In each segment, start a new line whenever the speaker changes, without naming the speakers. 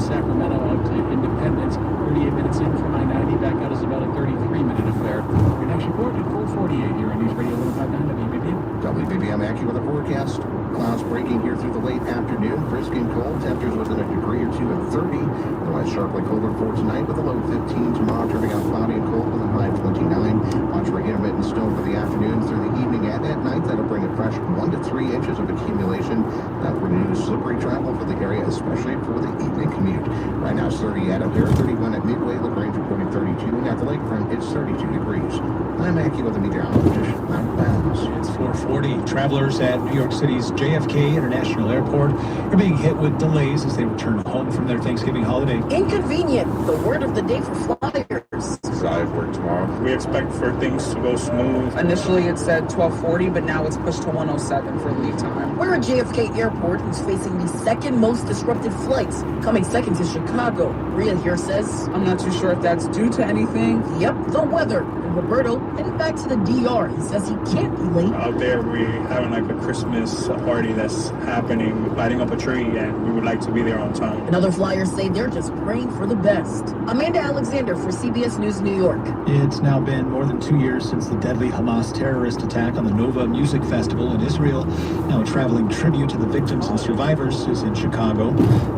Sacramento out to Independence. 38 minutes in from I-90. Back out is about a 33-minute affair. Your next report at 4:48 here on News Radio 105.9 WBBM.
WBBM Accu with a forecast. Clouds breaking here through the late afternoon. Brisk and cold. Temperatures within a degree or two at 30. Otherwise sharply colder for tonight with a low 15. Tomorrow turning out cloudy and cold with a high of 29. Watch for intermittent snow for the afternoon through the evening and at night. That'll bring a fresh 1 to 3 inches of accumulation. That will reduce slippery travel for the area, especially for the evening commute. Right now it's 30 at O'Hare, 31 at Midway, LaGrange reporting 32, and at the lakefront it's 32 degrees. I'm Accu with the meteorologist, Mount Bounds.
It's 4:40. Travelers at New York City's JFK International Airport are being hit with delays as they return home from their Thanksgiving holiday.
Inconvenient, the word of the day for flyers.
I work tomorrow.
We expect for things to go smooth.
Initially it said 12:40, but now it's pushed to 1:07 for leave time.
We're at JFK Airport, who's facing the second most disrupted flights, coming second to Chicago. Rhea here says,
I'm not too sure if that's due to anything.
yep, the weather. And Roberto heading back to the DR. He says he can't be late.
Out there, we're having like a Christmas party that's happening, lighting up a tree, and we would like to be there on time.
And other flyers say they're just praying for the best. Amanda Alexander for CBS News New York.
It's now been more than 2 years since the deadly Hamas terrorist attack on the Nova Music Festival in Israel. Now a traveling tribute to the victims and survivors is in Chicago,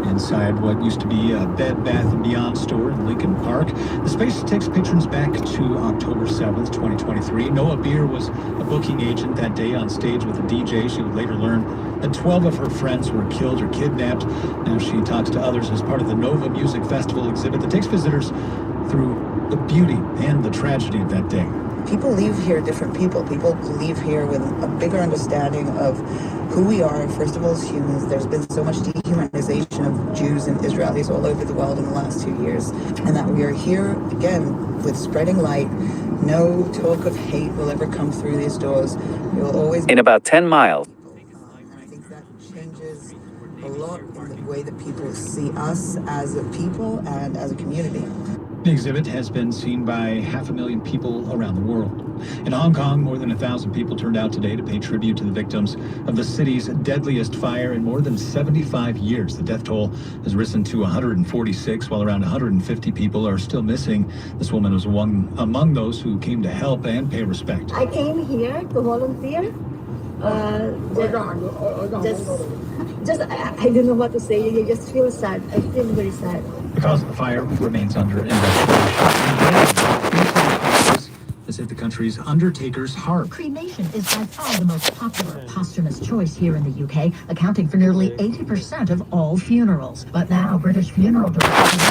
inside what used to be a Bed Bath & Beyond store in Lincoln Park. The space takes patrons back to October 7th, 2023. Noah Beer was a booking agent that day on stage with a DJ. She would later learn that 12 of her friends were killed or kidnapped. Now she talks to others as part of the Nova Music Festival exhibit that takes visitors through the beauty and the tragedy of that day.
People leave here different people. People leave here with a bigger understanding of who we are, first of all, as humans. There's been so much dehumanization of Jews and Israelis all over the world in the last 2 years. And that we are here, again, with spreading light. No talk of hate will ever come through these doors. We will always
In about 10 miles.
I think that changes a lot in the way that people see us as a people and as a community.
The exhibit has been seen by 500,000 people around the world. In Hong Kong, more than 1,000 people turned out today to pay tribute to the victims of the city's deadliest fire in more than 75 years. The death toll has risen to 146, while around 150 people are still missing. This woman was one among those who came to help and pay respect.
I came here to volunteer. I don't know what to say. You just feel sad. I feel very sad.
The cause of the fire remains under investigation. As if the country's Undertaker's Heart.
Cremation is by far the most popular posthumous choice here in the UK, accounting for nearly 80% of all funerals. But now British funeral directors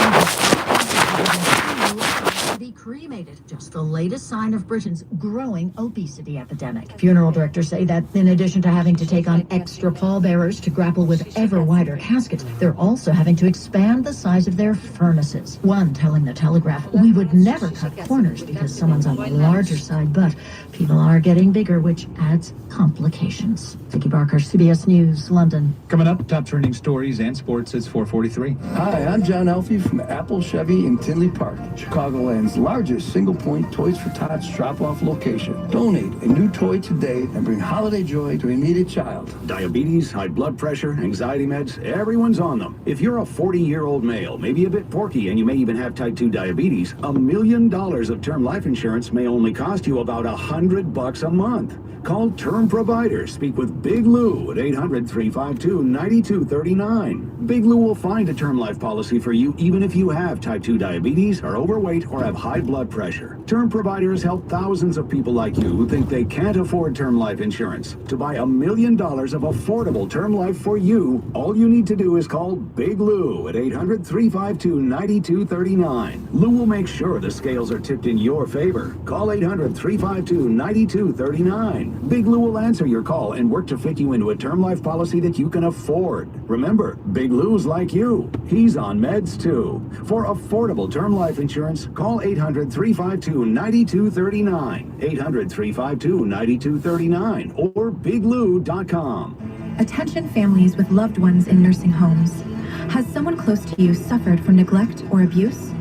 be cremated, just the latest sign of Britain's growing obesity epidemic. Funeral directors say that in addition to having to take on extra pallbearers to grapple with ever wider caskets, they're also having to expand the size of their furnaces. One telling the Telegraph, "We would never cut corners because someone's on the larger side, but people are getting bigger, which adds complications." Vicky Barker, CBS News, London.
Coming up, top trending stories and sports. It's 4:43.
Hi, I'm John Elfie from Apple Chevy in Tinley Park, Chicagoland's largest single-point Toys for Tots drop-off location. Donate a new toy today and bring holiday joy to a needed child.
Diabetes, high blood pressure, anxiety meds, everyone's on them. If you're a 40-year-old male, maybe a bit porky, and you may even have type 2 diabetes, $1 million of term life insurance may only cost you about $100 a month. Call Term Providers. Speak with Big Lou at 800-352-9239. Big Lou will find a term life policy for you even if you have type 2 diabetes, are overweight, or have high blood pressure. Term Providers help thousands of people like you who think they can't afford term life insurance. To buy $1 million of affordable term life for you, all you need to do is call Big Lou at 800-352-9239. Lou will make sure the scales are tipped in your favor. Call 800-352-9239. Big Lou will answer your call and work to fit you into a term life policy that you can afford. Remember, Big Lou's like you. He's on meds too. For affordable term life insurance, call 800-352-9239. 800-352-9239 or biglou.com.
Attention families with loved ones in nursing homes. Has someone close to you suffered from neglect or abuse?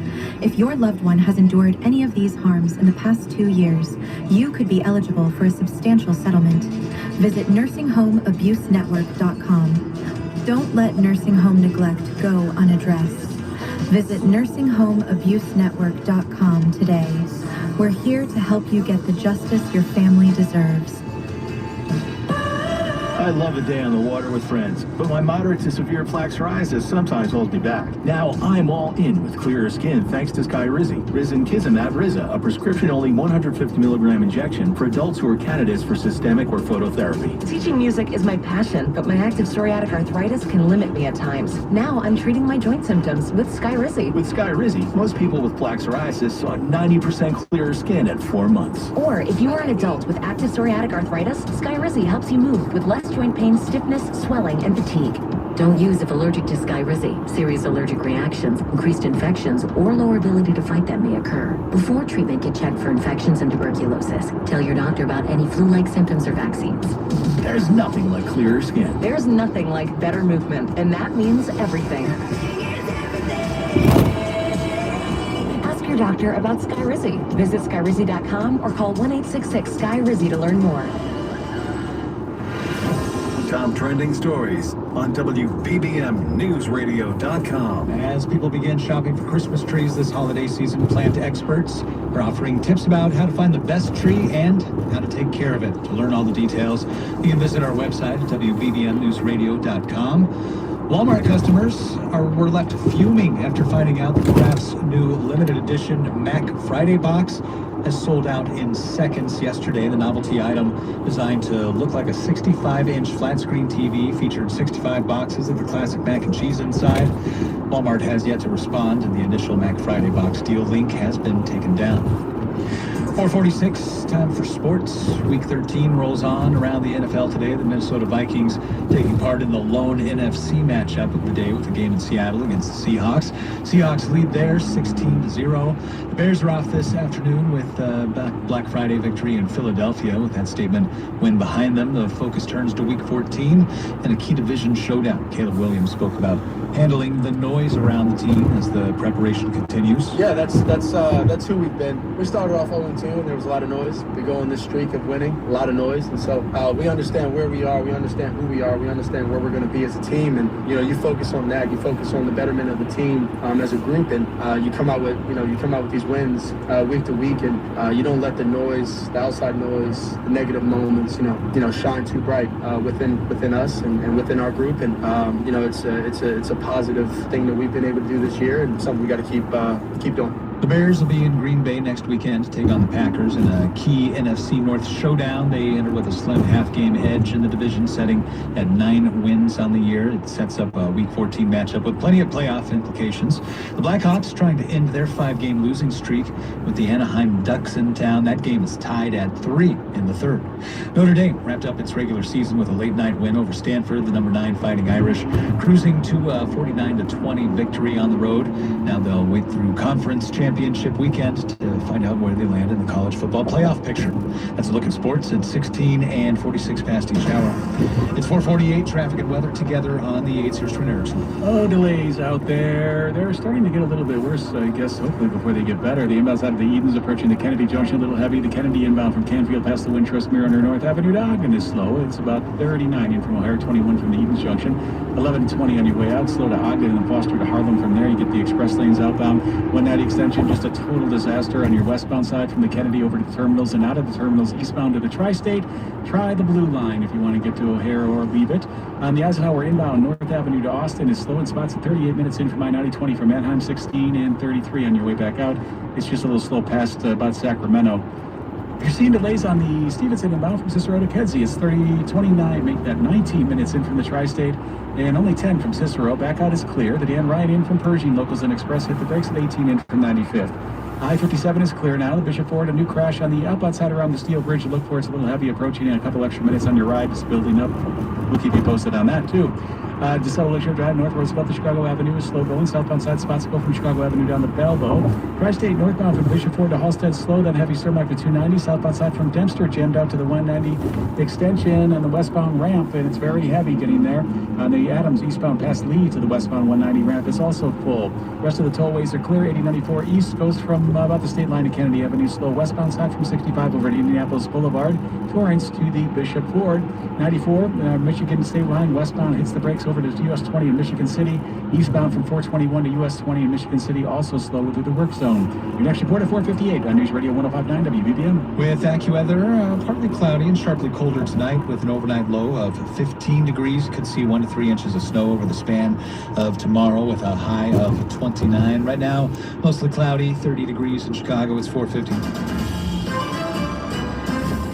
If your loved one has endured any of these harms in the past 2 years, you could be eligible for a substantial settlement. Visit nursinghomeabusenetwork.com. Don't let nursing home neglect go unaddressed. Visit nursinghomeabusenetwork.com today. We're here to help you get the justice your family deserves.
I love a day on the water with friends, but my moderate to severe plaque psoriasis sometimes holds me back. Now I'm all in with clearer skin thanks to Skyrizi. Risankizumab Riza, a prescription-only 150 milligram injection for adults who are candidates for systemic or phototherapy.
Teaching music is my passion, but my active psoriatic arthritis can limit me at times. Now I'm treating my joint symptoms with Skyrizi.
With Skyrizi, most people with plaque psoriasis saw 90% clearer skin at 4 months.
Or if you are an adult with active psoriatic arthritis, Skyrizi helps you move with less joint pain, stiffness, swelling, and fatigue. Don't use if allergic to Skyrizi. Serious allergic reactions, increased infections, or lower ability to fight them may occur. Before treatment, get checked for infections and tuberculosis. Tell your doctor about any flu-like symptoms or vaccines.
There's nothing like clearer skin.
There's nothing like better movement, and that means everything. Ask your doctor about Skyrizi. Visit Skyrizi.com or call 1-866-SKY-RIZI to learn more.
Top trending stories on WBBMNewsRadio.com.
As people begin shopping for Christmas trees this holiday season, plant experts are offering tips about how to find the best tree and how to take care of it. To learn all the details, you can visit our website at WBBMNewsRadio.com. Walmart customers were left fuming after finding out that Kraft's new limited edition Mac Friday box has sold out in seconds. Yesterday, the novelty item, designed to look like a 65-inch flat-screen TV, featured 65 boxes of the classic mac and cheese inside. Walmart has yet to respond, and the initial Mac Friday box deal link has been taken down. 4:46, time for sports. Week 13 rolls on around the NFL today. The Minnesota Vikings taking part in the lone NFC matchup of the day with a game in Seattle against the Seahawks. Seahawks lead there 16-0. The Bears are off this afternoon with Black Friday victory in Philadelphia. With that statement win behind them, the focus turns to Week 14 and a key division showdown. Caleb Williams spoke about handling the noise around the team as the preparation continues.
Yeah, that's who we've been. We started off 0-2 and there was a lot of noise. We go on this streak of winning, a lot of noise, and so we understand where we are, we understand who we are, we understand where we're going to be as a team, and you focus on that, you focus on the betterment of the team as a group, and you come out with these wins week to week, and you don't let the noise, the outside noise, the negative moments, shine too bright within us and within our group, and it's a positive thing that we've been able to do this year, and something we got to keep doing.
The Bears will be in Green Bay next weekend to take on the Packers in a key NFC North showdown. They enter with a slim half-game edge in the division, setting at 9 wins on the year. It sets up a Week 14 matchup with plenty of playoff implications. The Blackhawks trying to end their 5-game losing streak with the Anaheim Ducks in town. That game is tied at 3 in the third. Notre Dame wrapped up its regular season with a late-night win over Stanford, the number 9 Fighting Irish, cruising to a 49-20 victory on the road. Now they'll wait through conference championship weekend to find out where they land in the college football playoff picture. That's a look at sports at 16 and 46 past each hour. It's 4:48, traffic and weather together on the 8s. Here's Trent Erickson.
Oh, delays out there. They're starting to get a little bit worse, I guess, hopefully before they get better. The inbounds out of the Edens approaching the Kennedy Junction, a little heavy. The Kennedy inbound from Canfield past the Wintrust Mirror under North Avenue to Ogden is slow. It's about 39 in from O'Hare, 21 from the Edens Junction. 11:20 on your way out, slow to Ogden and then Foster to Harlem from there. You get the express lanes outbound. 190 extension, just a total disaster on your westbound side from the Kennedy over to the terminals and out of the terminals eastbound to the Tri-State. Try the blue line if you want to get to O'Hare or leave it. On the Eisenhower inbound, North Avenue to Austin is slow in spots at 38 minutes in from I-90-20 from Manheim, 16 and 33 on your way back out. It's just a little slow past about Sacramento. You're seeing delays on the Stevenson inbound from Cicero to Kedzie. It's 30-29, make that 19 minutes in from the Tri-State, and only 10 from Cicero. Back out is clear. The Dan Ryan in from Pershing. Locals and Express hit the brakes at 18 in from 95th. I-57 is clear now. The Bishop Ford, a new crash on the outbound side around the Steel Bridge to look for. It's a little heavy approaching in a couple extra minutes on your ride. It's building up. We'll keep you posted on that, too. DeSoto Lakeshore Drive northwards about the Chicago Avenue is slow going. Southbound side spots go from Chicago Avenue down to Belleville. Tri-State northbound from Bishop Ford to Halstead slow, then heavy Cermak to 290. Southbound side from Dempster jammed out to the 190 extension and the westbound ramp, and it's very heavy getting there. On the Adams eastbound past Lee to the westbound 190 ramp, it's also full. Rest of the tollways are clear. 8094 east goes from about the state line to Kennedy Avenue slow. Westbound side from 65 over to Indianapolis Boulevard. Torrance to the Bishop Ford. 94 Michigan state line westbound hits the brakes tracks over to US 20 in Michigan City. Eastbound from 421 to US 20 in Michigan City, also slow through the work zone. Your next report at 4:58 on News Radio 105.9 WBBM.
With AccuWeather, partly cloudy and sharply colder tonight with an overnight low of 15 degrees. Could see 1 to 3 inches of snow over the span of tomorrow with a high of 29. Right now, mostly cloudy, 30 degrees in Chicago. It's 4:50.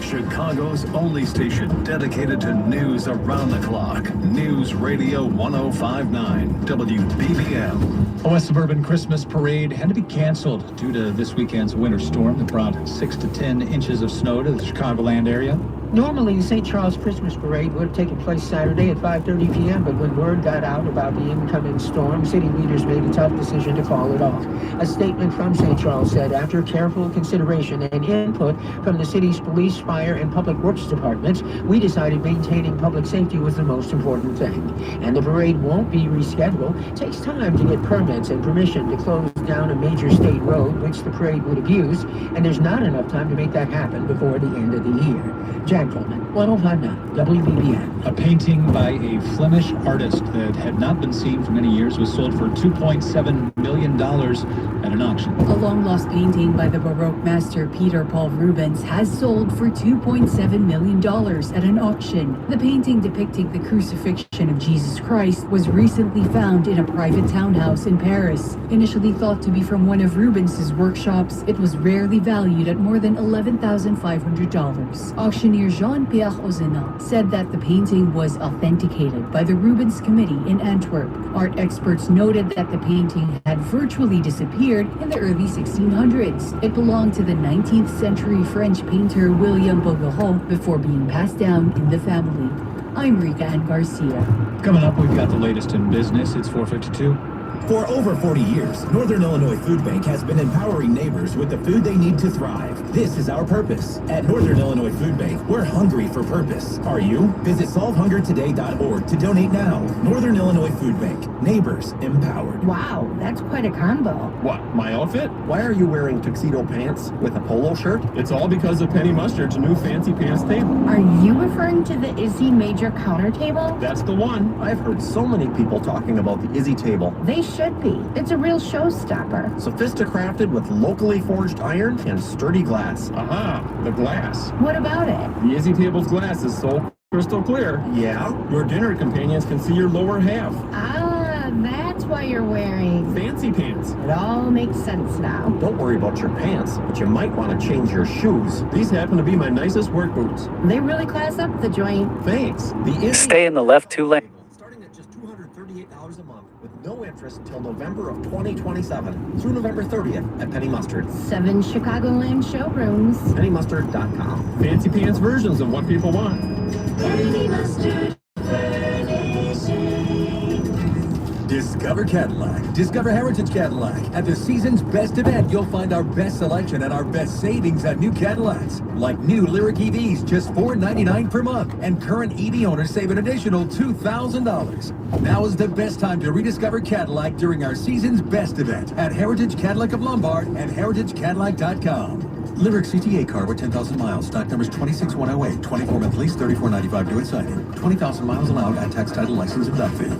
Chicago's only station dedicated to news around the clock. News Radio 105.9 WBBM.
A West Suburban Christmas parade had to be canceled due to this weekend's winter storm that brought 6 to 10 inches of snow to the Chicagoland area.
Normally, the St. Charles Christmas Parade would have taken place Saturday at 5:30 p.m., but when word got out about the incoming storm, city leaders made a tough decision to call it off. A statement from St. Charles said, after careful consideration and input from the city's police, fire, and public works departments, we decided maintaining public safety was the most important thing. And the parade won't be rescheduled. It takes time to get permits and permission to close down a major state road, which the parade would have used, and there's not enough time to make that happen before the end of the year. Jack Coleman, 105.9 WBBM.
A painting by a Flemish artist that had not been seen for many years was sold for $2.7 million at an auction.
A long-lost painting by the Baroque master Peter Paul Rubens has sold for $2.7 million at an auction. The painting depicting the crucifixion of Jesus Christ was recently found in a private townhouse in Paris. Initially thought to be from one of Rubens's workshops, it was rarely valued at more than $11,500. Auctioneer Jean-Pierre Ozena said that the painting was authenticated by the Rubens Committee in Antwerp. Art experts noted that the painting had virtually disappeared in the early 1600s. It belonged to the 19th century French painter William Bouguereau before being passed down in the family. I'm Rika Ann Garcia.
Coming up, we've got the latest in business. It's 4:52.
For over 40 years, Northern Illinois Food Bank has been empowering neighbors with the food they need to thrive. This is our purpose. At Northern Illinois Food Bank, we're hungry for purpose. Are you? Visit solvehungertoday.org to donate now. Northern Illinois Food Bank. Neighbors empowered.
Wow, that's quite a combo.
What, my outfit? Why are you wearing tuxedo pants with a polo shirt? It's all because of Penny Mustard's new fancy pants table.
Are you referring to the Izzy Major counter table?
That's the one. I've heard so many people talking about the Izzy table.
They should be. It's a real showstopper.
Sophisticrafted with locally forged iron and sturdy glass. Aha, the glass.
What about it?
The Izzy table's glass is so crystal clear. Yeah? Your dinner companions can see your lower half.
Ah, that's why you're wearing
fancy pants.
It all makes sense now.
Don't worry about your pants, but you might want to change your shoes. These happen to be my nicest work boots.
They really class up the joint.
Thanks. The Izzy
Stay in the left 2 lanes.
Starting at just $238 a month with no interest until November of 2027 through November 30th at Penny Mustard.
7 Chicagoland showrooms.
PennyMustard.com. Fancy pants versions of what people want.
Penny Mustard.
Discover Cadillac. Discover Heritage Cadillac. At the season's best event, you'll find our best selection and our best savings on new Cadillacs. Like new Lyric EVs, just $499 per month. And current EV owners save an additional $2,000. Now is the best time to rediscover Cadillac during our season's best event at Heritage Cadillac of Lombard and heritagecadillac.com. Lyric CTA car with 10,000 miles. Stock numbers 26108. 24-month lease, $34.95 due at signing. 20,000 miles allowed at tax title license and dock fee.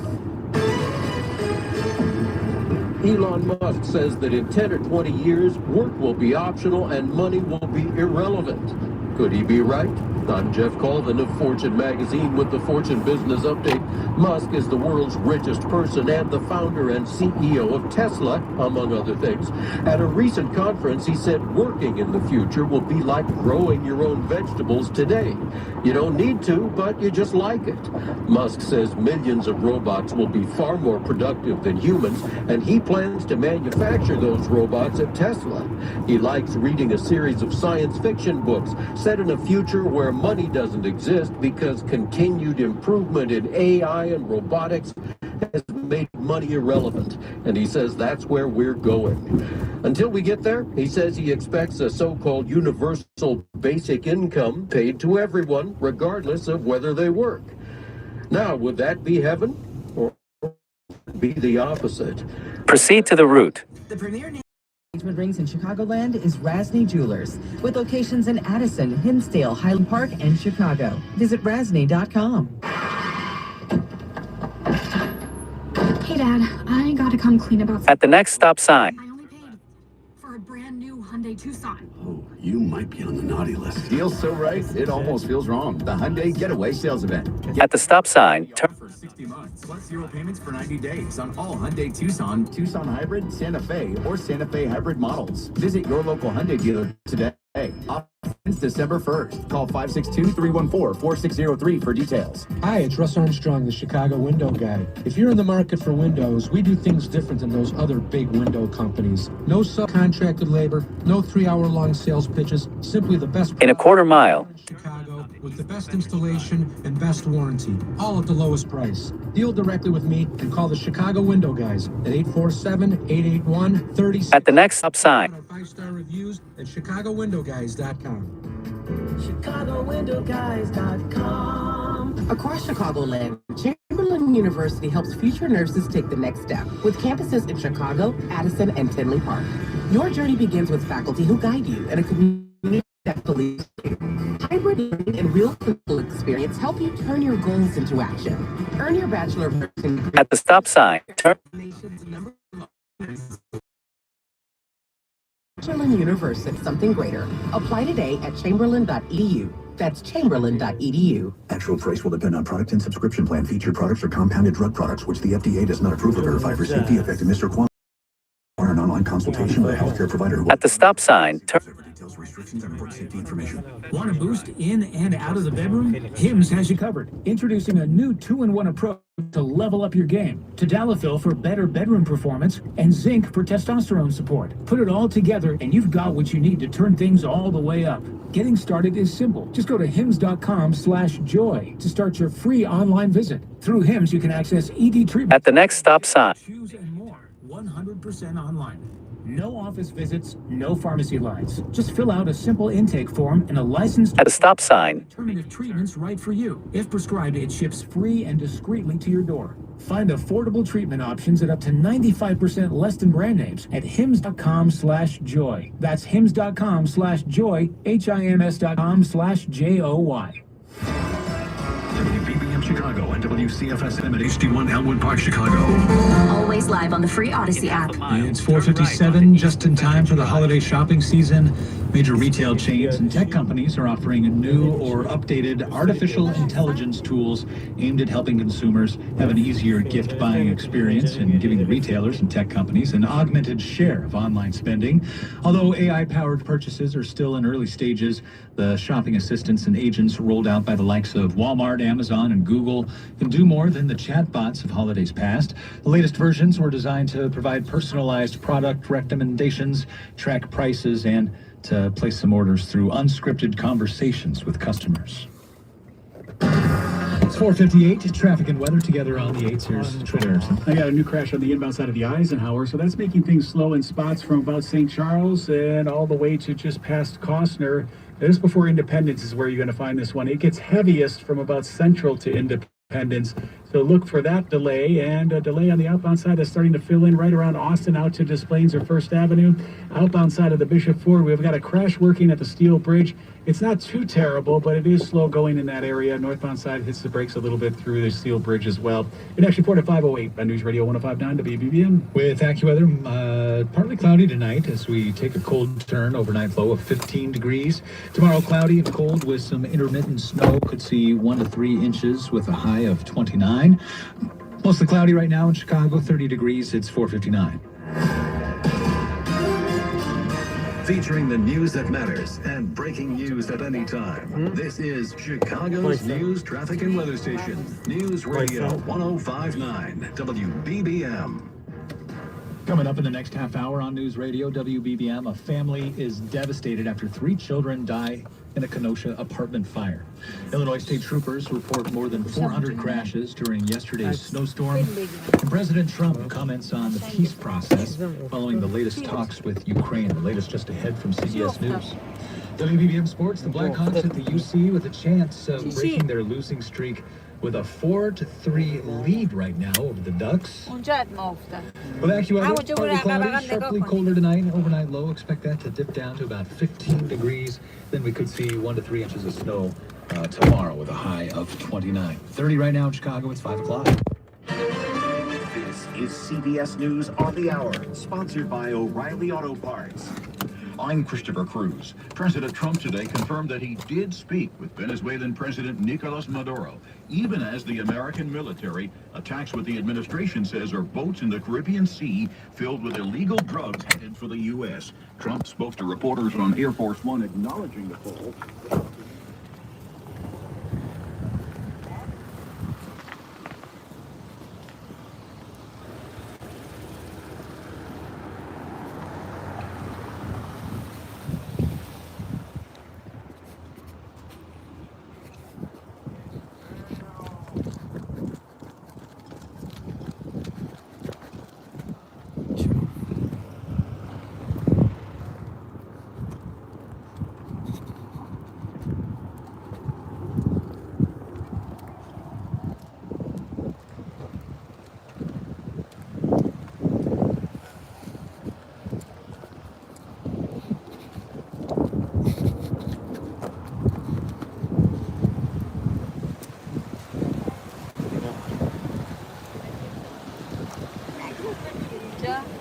Elon Musk says that in 10 or 20 years, work will be optional and money will be irrelevant. Could he be right? I'm Jeff Colvin of Fortune magazine with the Fortune Business Update. Musk is the world's richest person and the founder and CEO of Tesla, among other things. At a recent conference, he said working in the future will be like growing your own vegetables today. You don't need to, but you just like it. Musk says millions of robots will be far more productive than humans, and he plans to manufacture those robots at Tesla. He likes reading a series of science fiction books set in a future where money doesn't exist because continued improvement in AI and robotics has made money irrelevant. And he says that's where we're going. Until we get there, he says he expects a so-called universal basic income paid to everyone, regardless of whether they work. Now, would that be heaven or be the opposite?
Proceed to the route.
The premier engagement rings in Chicagoland is Rasney Jewelers, with locations in Addison, Hinsdale, Highland Park, and Chicago. Visit rasney.com.
Dad. I gotta come clean about
At the next stop sign.
for a brand new Hyundai Tucson.
Oh, you might be on the naughty list.
Deal's so right, it almost feels wrong. The Hyundai Getaway Sales Event.
At the stop sign, turn.
For 60 months, plus 0 payments for 90 days on all Hyundai Tucson,
Tucson Hybrid, Santa Fe, or Santa Fe Hybrid models. Visit your local Hyundai dealer today. Offer ends December 1st. Call 562-314-4603 for details.
Hi, it's Russ Armstrong, the Chicago window guy. If you're in the market for windows, we do things different than those other big window companies. No subcontracted labor, no 3-hour-long sales pitches, simply the best
In a quarter mile.
Chicago with the best installation and best warranty, all at the lowest price. Deal directly with me and call the Chicago window guys at 847-881-30.
At the next stop sign.
5-star reviews at ChicagoWindowGuys.com.
ChicagoWindowGuys.com. Across Chicagoland, Chamberlain University helps future nurses take the next step with campuses in Chicago, Addison, and Tinley Park. Your journey begins with faculty who guide you and a community that believes in you. Hybrid learning and real clinical experience help you turn your goals into action. Earn your bachelor of nursing degree.
At the stop sign, turn.
Chamberlain University, something greater. Apply today at chamberlain.edu. That's chamberlain.edu.
Actual price will depend on product and subscription plan. Featured products are compounded drug products, which the FDA does not approve or verify for safety, effectiveness, or quality. Or an online consultation with a healthcare provider.
At the stop sign, turn.
Details, restrictions, and important safety information.
Want to boost in and out of the bedroom? Hims has you covered. Introducing a new 2-in-1 approach to level up your game. Tadalafil for better bedroom performance and zinc for testosterone support. Put it all together and you've got what you need to turn things all the way up. Getting started is simple. Just go to hims.com/joy to start your free online visit. Through Hims, you can access ED treatment.
At the next stop sign.
Shoes and more. 100% online. No office visits, no pharmacy lines. Just fill out a simple intake form and a licensed
At a stop sign.
determine if treatment's right for you. If prescribed, it ships free and discreetly to your door. Find affordable treatment options at up to 95% less than brand names at hims.com/joy. That's hims.com/joy, hims.com/joy.
WBBM Chicago and WCFSM at HD1 Elmwood Park, Chicago.
Always live on the free Odyssey app.
It's 4:57, just in time for the holiday shopping season. Major retail chains and tech companies are offering new or updated artificial intelligence tools aimed at helping consumers have an easier gift buying experience and giving retailers and tech companies an augmented share of online spending. Although AI-powered purchases are still in early stages, the shopping assistants and agents rolled out by the likes of Walmart, Amazon, and Google can do more than the chatbots of holidays past. The latest versions were designed to provide personalized product recommendations, track prices, and to place some orders through unscripted conversations with customers. It's 4:58. Traffic and weather together on the 8s. Here's Trent Erickson.
I got a new crash on the inbound side of the Eisenhower, so that's making things slow in spots from about St. Charles and all the way to just past Costner. Just before Independence is where you're going to find this one. It gets heaviest from about Central to Independence. So look for that delay, and a delay on the outbound side that's starting to fill in right around Austin out to Des Plaines or First Avenue. Outbound side of the Bishop Ford, we've got a crash working at the Steel Bridge. It's not too terrible, but it is slow going in that area. Northbound side hits the brakes a little bit through the Steel Bridge as well. In actually 4 to 508 on News Radio 105.9 WBBM.
With AccuWeather, partly cloudy tonight as we take a cold turn. Overnight low of 15 degrees. Tomorrow cloudy and cold with some intermittent snow. Could see 1 to 3 inches with a high of 29. Mostly cloudy right now in Chicago, 30 degrees. It's 4:59.
Featuring the news that matters and breaking news at any time. This is Chicago's news, traffic, and weather station. News Radio 105.9 WBBM.
Coming up in the next half hour on News Radio WBBM, a family is devastated after 3 children die in a Kenosha apartment fire. Illinois State Troopers report more than 400 crashes during yesterday's snowstorm. And President Trump comments on the peace process following the latest talks with Ukraine. The latest just ahead from CBS News. WBBM Sports, the Blackhawks at the UC with a chance of breaking their losing streak with a 4-3 lead right now over the Ducks. With AccuWeather, partly cloudy, sharply colder tonight. Overnight low, expect that to dip down to about 15 degrees. Then we could see 1 to 3 inches of snow tomorrow with a high of 29. 30 right now in Chicago, it's 5 o'clock.
This
is CBS News on the Hour, sponsored by O'Reilly Auto Parts.
I'm Christopher Cruz. President Trump today confirmed that he did speak with Venezuelan President Nicolas Maduro, even as the American military attacks what the administration says are boats in the Caribbean Sea filled with illegal drugs headed for the U.S. Trump spoke to reporters on Air Force One acknowledging the call.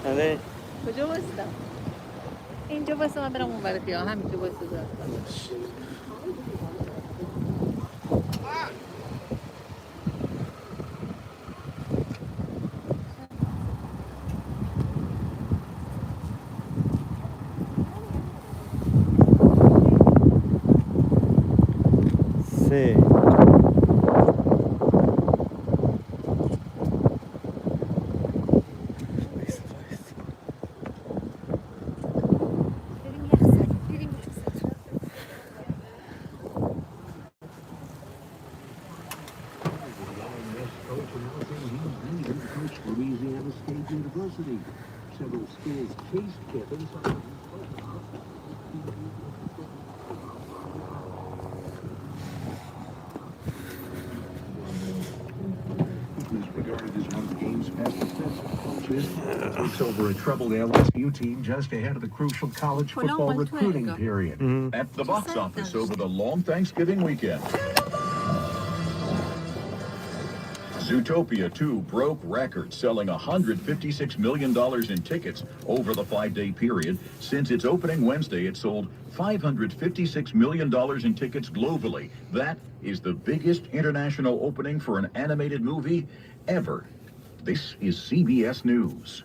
آره کجا بستم؟ اینجا بستم من برم اون برای خیاه همینجا بستم
Sí.
Louisiana State University. Several schools chased Gibbons. Regarded as one of the game's best defensive coaches, takes over a troubled LSU team just ahead of the crucial college football recruiting period.
At the box office over the long Thanksgiving weekend. Zootopia 2 broke records, selling $156 million in tickets over the 5-day period. Since its opening Wednesday, it sold $556 million in tickets globally. That is the biggest international opening for an animated movie ever. This is CBS News.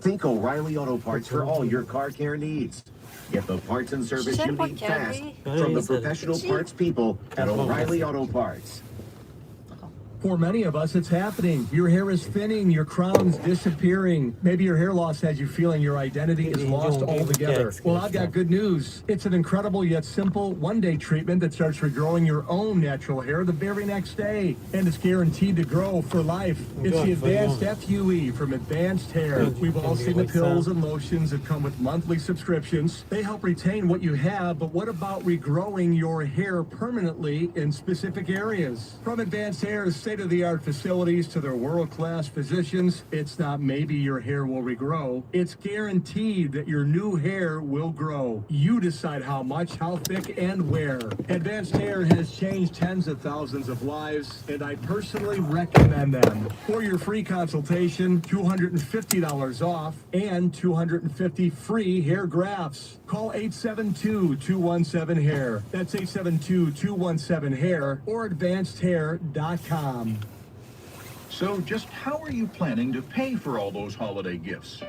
Think O'Reilly Auto Parts for all your car care needs. Get the parts and service you need fast from the professional parts people at O'Reilly Auto Parts.
For many of us, it's happening. Your hair is thinning, your crown's disappearing. Maybe your hair loss has you feeling your identity is lost altogether. Well, I've got good news. It's an incredible yet simple one-day treatment that starts regrowing your own natural hair the very next day. And it's guaranteed to grow for life. It's the Advanced FUE from Advanced Hair. We've all seen the pills and lotions that come with monthly subscriptions. They help retain what you have, but what about regrowing your hair permanently in specific areas? From Advanced Hair's state-of-the-art facilities to their world-class physicians, it's not maybe your hair will regrow. It's guaranteed that your new hair will grow. You decide how much, how thick, and where. Advanced Hair has changed tens of thousands of lives, and I personally recommend them. For your free consultation, $250 off, and 250 free hair grafts. Call 872-217-HAIR. That's 872-217-HAIR or advancedhair.com.
So just how are you planning to pay for all those holiday gifts?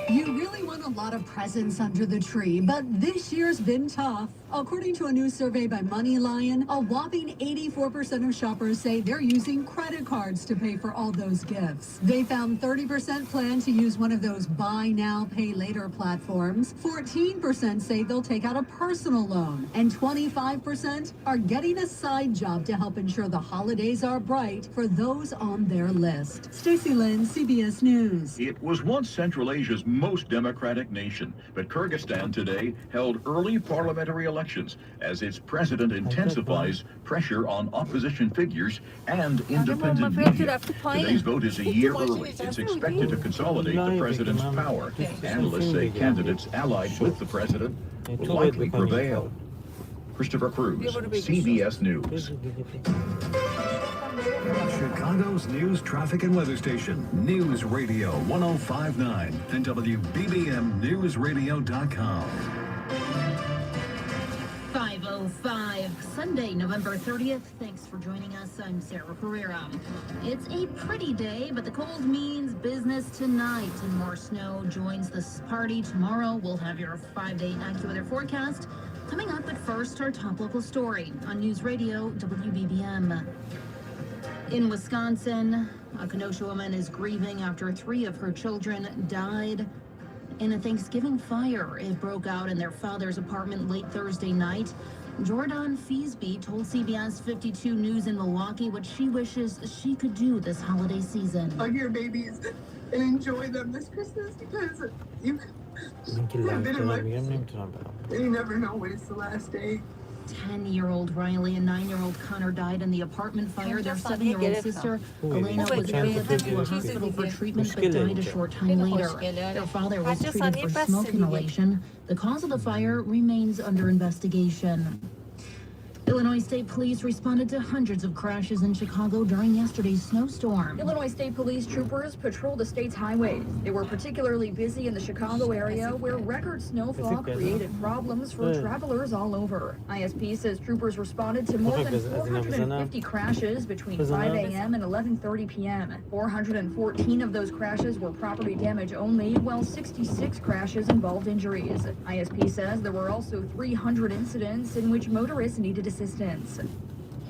You really want a lot of presents under the tree, but this year's been tough. According to a new survey by Money Lion, a whopping 84% of shoppers say they're using credit cards to pay for all those gifts. They found 30% plan to use one of those buy now, pay later platforms. 14% say they'll take out a personal loan. And 25% are getting a side job to help ensure the holidays are bright for those on their list. Stacey Lynn, CBS News.
It was once Central Asia's most democratic nation, but Kyrgyzstan today held early parliamentary elections as its president intensifies pressure on opposition figures and independent media. Today's vote is a year early. It's expected to consolidate the president's power. Analysts say candidates allied with the president will likely prevail. Christopher Cruz, CBS News.
Chicago's news, traffic, and weather station. News Radio 1059 and WBBMNewsRadio.com.
5:05, Sunday, November 30th. Thanks for joining us. I'm Sarah Pereira. It's a pretty day, but the cold means business tonight, and more snow joins this party. Tomorrow, we'll have your 5-day AccuWeather forecast. Coming up, but first, our top local story on News Radio WBBM. In Wisconsin, a Kenosha woman is grieving after 3 of her children died in a Thanksgiving fire. It broke out in their father's apartment late Thursday night. Jordan Feasby told CBS 52 News in Milwaukee what she wishes she could do this holiday season.
Hug your babies and enjoy them this Christmas because you never know when it's the last day.
10-year-old Riley and 9-year-old Connor died in the apartment fire. Their 7-year-old sister, Elena, was admitted to a hospital for treatment but died a short time later. Their father was treated for smoke inhalation. The cause of the fire remains under investigation. Illinois State Police responded to hundreds of crashes in Chicago during yesterday's snowstorm.
Illinois State Police troopers patrolled the state's highways. They were particularly busy in the Chicago area where record snowfall created problems for travelers all over. ISP says troopers responded to more than 450 crashes between 5 a.m. and 11:30 p.m. 414 of those crashes were property damage only, while 66 crashes involved injuries. ISP says there were also 300 incidents in which motorists needed assistance.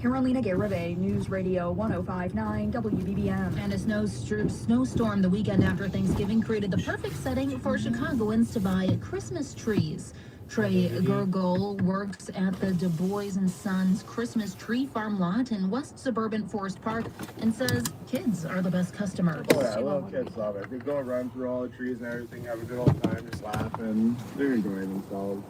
Carolina Garibay, News Radio 1059 WBBM.
And a snowstorm the weekend after Thanksgiving created the perfect setting for Chicagoans to buy Christmas trees. Trey Gergel works at the Du Bois & Sons Christmas Tree Farm lot in West Suburban Forest Park and says kids are the best customers.
Oh yeah, little kids love it. They go run through all the trees and everything, have a good old time, just laughing. They're enjoying themselves.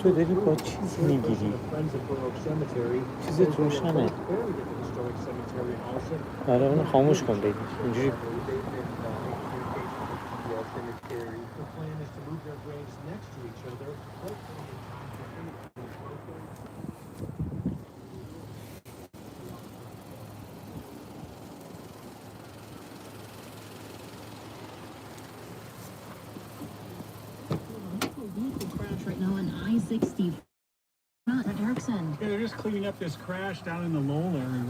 تو داری با چیز میگیری چیز روشنه آره اونو خاموش کن بگی اینجوری
Right now on I-60. Not at Erickson.
Yeah, they're just cleaning up this crash down in the Lowell area.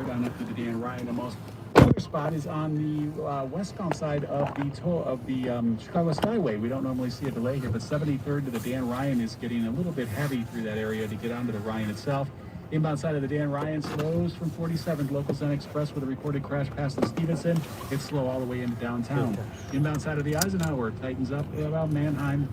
On up to the Dan Ryan. The most other spot is on the westbound side of the Chicago Skyway. We don't normally see a delay here, but 73rd to the Dan Ryan is getting a little bit heavy through that area to get onto the Ryan itself. Inbound side of the Dan Ryan slows from 47th Local Zen Express with a reported crash past the Stevenson. It's slow all the way into downtown. Inbound side of the Eisenhower tightens up about Manheim.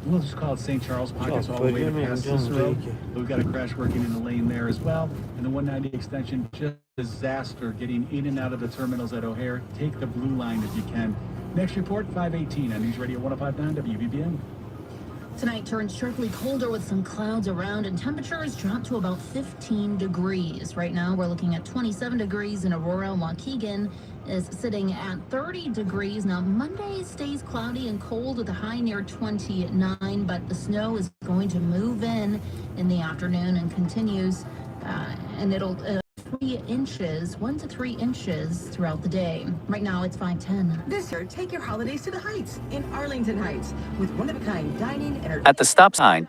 We'll just call it St. Charles Pockets all the way to past Cicero. We've got a crash working in the lane there as well. And the 190 extension, just disaster getting in and out of the terminals at O'Hare. Take the blue line if you can. Next report, 5:18 on News Radio 1059 WBBM.
Tonight turns sharply colder with some clouds around and temperatures drop to about 15 degrees. Right now we're looking at 27 degrees in Aurora, Waukegan, is sitting at 30 degrees. Now, Monday stays cloudy and cold with a high near 29, but the snow is going to move in the afternoon and continues, and it'll 3 inches, 1 to 3 inches throughout the day. Right now, it's 5:10.
This year, take your holidays to the Heights in Arlington Heights with one-of-a-kind dining and
At the stop sign.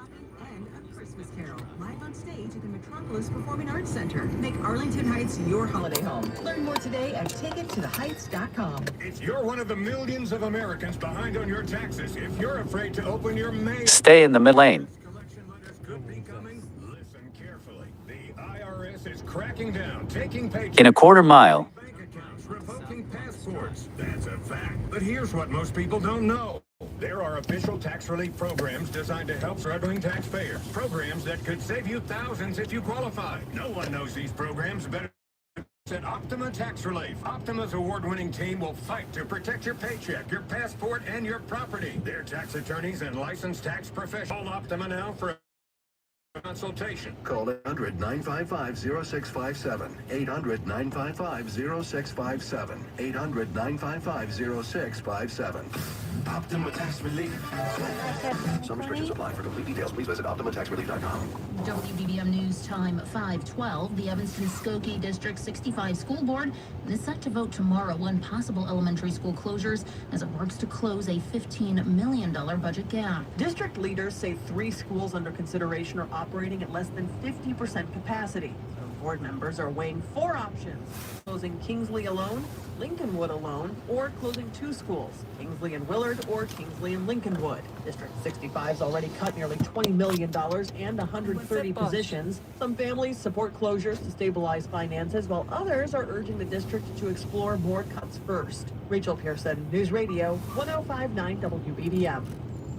Christmas Carol live on stage at the Metropolis Performing Arts Center. Make Arlington Heights your holiday home. Learn more today at tickettotheheights.com.
If you're one of the millions of Americans behind on your taxes, if you're afraid to open your mail,
Stay in the mid lane.
collection letters could be coming. Listen carefully. The IRS is cracking down, taking paychecks.
In a quarter mile.
Bank accounts, revoking passports. That's a fact. But here's what most people don't know. There are official tax relief programs designed to help struggling taxpayers. Programs that could save you thousands if you qualify. No one knows these programs better than Optima Tax Relief. Optima's award-winning team will fight to protect your paycheck, your passport, and your property. They're tax attorneys and licensed tax professionals. Call Optima now for a consultation.
Call 800-955-0657. 800-955-0657. 800-955-0657.
Optima Tax Relief.
Some restrictions apply. For complete details, please visit OptimaTaxRelief.com.
WBBM News Time 5:12. The Evanston-Skokie District 65 School Board is set to vote tomorrow on possible elementary school closures as it works to close a $15 million budget gap.
District leaders say 3 schools under consideration are operating at less than 50% capacity. So board members are weighing 4 options: closing Kingsley alone, Lincolnwood alone, or closing 2 schools, Kingsley and Willard or Kingsley and Lincolnwood. District 65's already cut nearly $20 million and 130 positions. Some families support closures to stabilize finances, while others are urging the district to explore more cuts first. Rachel Pearson, News Radio 1059 WBBM.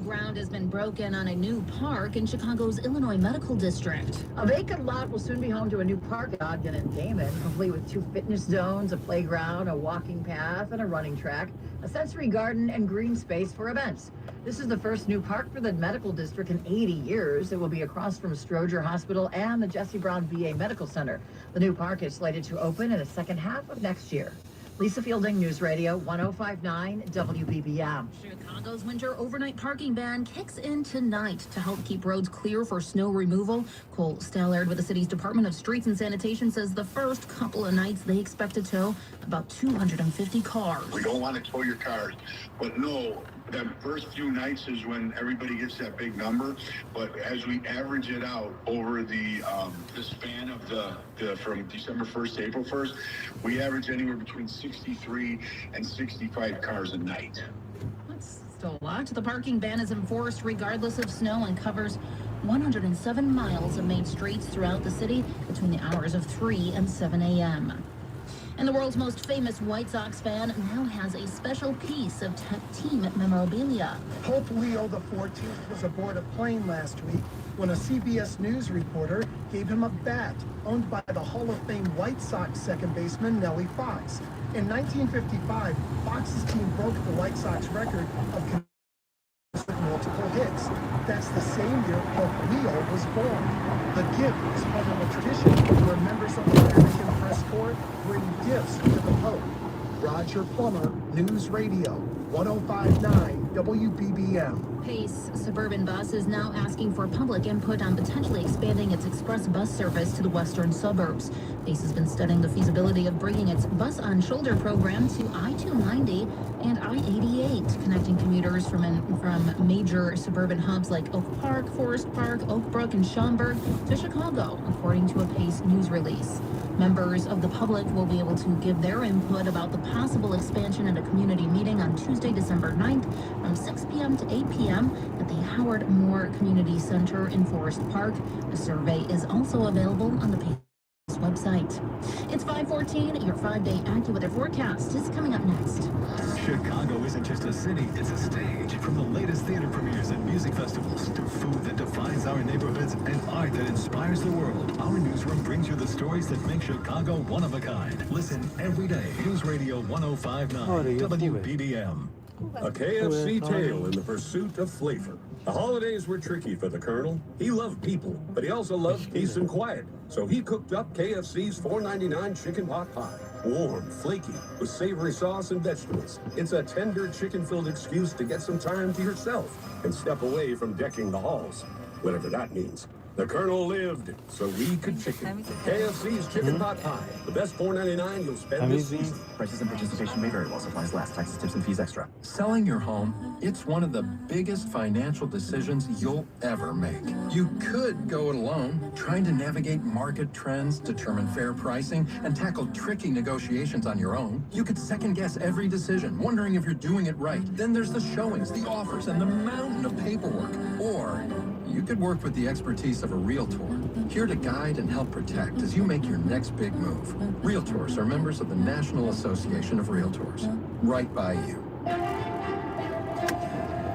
Ground has been broken on a new park in Chicago's Illinois Medical District.
A vacant lot will soon be home to a new park in Ogden and Damon, complete with 2 fitness zones, a playground, a walking path, and a running track, a sensory garden, and green space for events. This is the first new park for the medical district in 80 years. It will be across from Stroger Hospital and the Jesse Brown VA Medical Center. The new park is slated to open in the second half of next year. Lisa Fielding, News Radio 1059 WBBM.
Chicago's winter overnight parking ban kicks in tonight to help keep roads clear for snow removal. Cole Stallard with the city's Department of Streets and Sanitation says the first couple of nights they expect to tow about 250 cars.
We don't want to tow your cars, but no, that first few nights is when everybody gets that big number. But as we average it out over the span of the from December 1st to April 1st, we average anywhere between 63 and 65 cars a night.
That's still a lot. The parking ban is enforced regardless of snow and covers 107 miles of main streets throughout the city between the hours of 3 and 7 a.m. And the world's most famous White Sox fan now has a special piece of team memorabilia.
Pope Leo XIV was aboard a plane last week when a CBS News reporter gave him a bat owned by the Hall of Fame White Sox second baseman Nellie Fox. In 1955, Fox's team broke the White Sox record of with multiple hits. That's the same year Pope Leo was born. The gift is part of a tradition where members of the Vatican press corps bring gifts to the Pope. Roger Plummer, News Radio 1059 WBBM.
Pace Suburban Bus is now asking for public input on potentially expanding its express bus service to the western suburbs. Pace has been studying the feasibility of bringing its Bus on Shoulder program to I-290 and I-88, connecting commuters from major suburban hubs like Oak Park, Forest Park, Oak Brook, and Schaumburg to Chicago, according to a Pace news release. Members of the public will be able to give their input about the possible expansion at a community meeting on Tuesday, December 9th from 6 p.m. to 8 p.m. at the Howard Moore Community Center in Forest Park. A survey is also available on the Pace website. It's 5:14. Your 5-day AccuWeather forecast is coming up next.
Chicago isn't just a city, it's a stage. From the latest theater premieres and music festivals to food that defines our neighborhoods and art that inspires the world, our newsroom brings you the stories that make Chicago one of a kind. Listen every day. News Radio 1059 WBBM.
A KFC tale in the pursuit of flavor. The holidays were tricky for the Colonel. He loved people, but he also loved peace and quiet. So he cooked up KFC's $4.99 chicken pot pie. Warm, flaky, with savory sauce and vegetables. It's a tender chicken-filled excuse to get some time to yourself and step away from decking the halls, whatever that means. The Colonel lived, so we could chicken. KFC's Chicken Pot Pie. The best $4.99 you'll spend this season.
Prices and participation may vary while supplies last. Taxes, tips, and fees extra. Selling your home, it's one of the biggest financial decisions you'll ever make. You could go it alone, trying to navigate market trends, determine fair pricing, and tackle tricky negotiations on your own. You could second-guess every decision, wondering if you're doing it right. Then there's the showings, the offers, and the mountain of paperwork. Or you could work with the expertise of a realtor, here to guide and help protect as you make your next big move. Realtors are members of the National Association of Realtors. Right by you.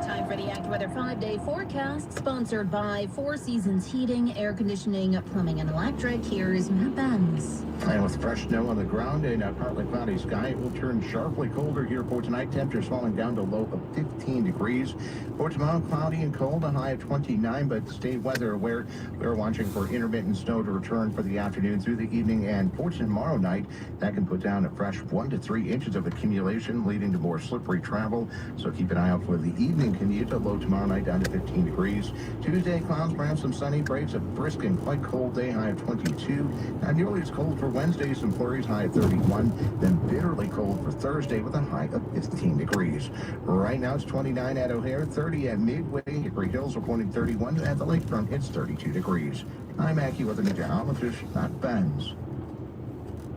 Time for the AccuWeather 5-day forecast, sponsored by Four Seasons Heating, Air Conditioning, Plumbing, and Electric. Here's Matt Benz.
And with fresh snow on the ground and a partly cloudy sky, it will turn sharply colder here for tonight. Temperatures falling down to low of 15 degrees. For tomorrow, cloudy and cold, a high of 29, but stay weather aware. We're watching for intermittent snow to return for the afternoon through the evening, and for tomorrow night, that can put down a fresh 1 to 3 inches of accumulation, leading to more slippery travel. So keep an eye out for the evening commute. A low tomorrow night down to 15 degrees. Tuesday, clouds, perhaps some sunny breaks, a brisk and quite cold day, high of 22. Not nearly as cold for Wednesday, some flurries, high of 31. Then bitterly cold for Thursday with a high of 15 degrees. Right now it's 29 at O'Hare, 30 at Midway. Hickory Hills reporting 31. At the lakefront, it's 32 degrees. I'm AccuWeather meteorologist, Matt Benz.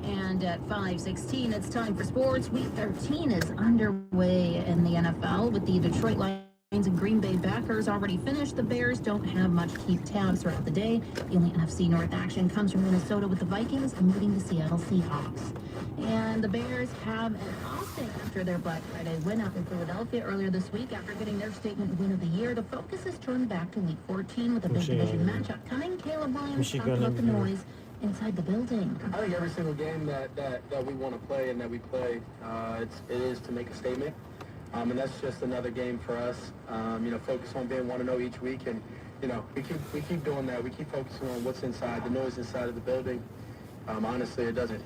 And at 5:16, it's time for sports. Week 13 is underway in the NFL with the Detroit Lions and Green Bay Packers already finished. The Bears don't have much to keep tabs throughout the day. The only NFC North action comes from Minnesota with the Vikings meeting the Seattle Seahawks. And the Bears have an off day after their Black Friday win up in Philadelphia earlier this week. After getting their statement win of the year, the focus is turned back to Week 14 with a big division matchup coming. Caleb Williams talked about the noise inside the building.
I think every single game that we want to play and that we play, it is to make a statement. And that's just another game for us. Focus on being 1-0 each week, and we keep doing that. We keep focusing on what's inside, the noise inside of the building. Honestly, it doesn't.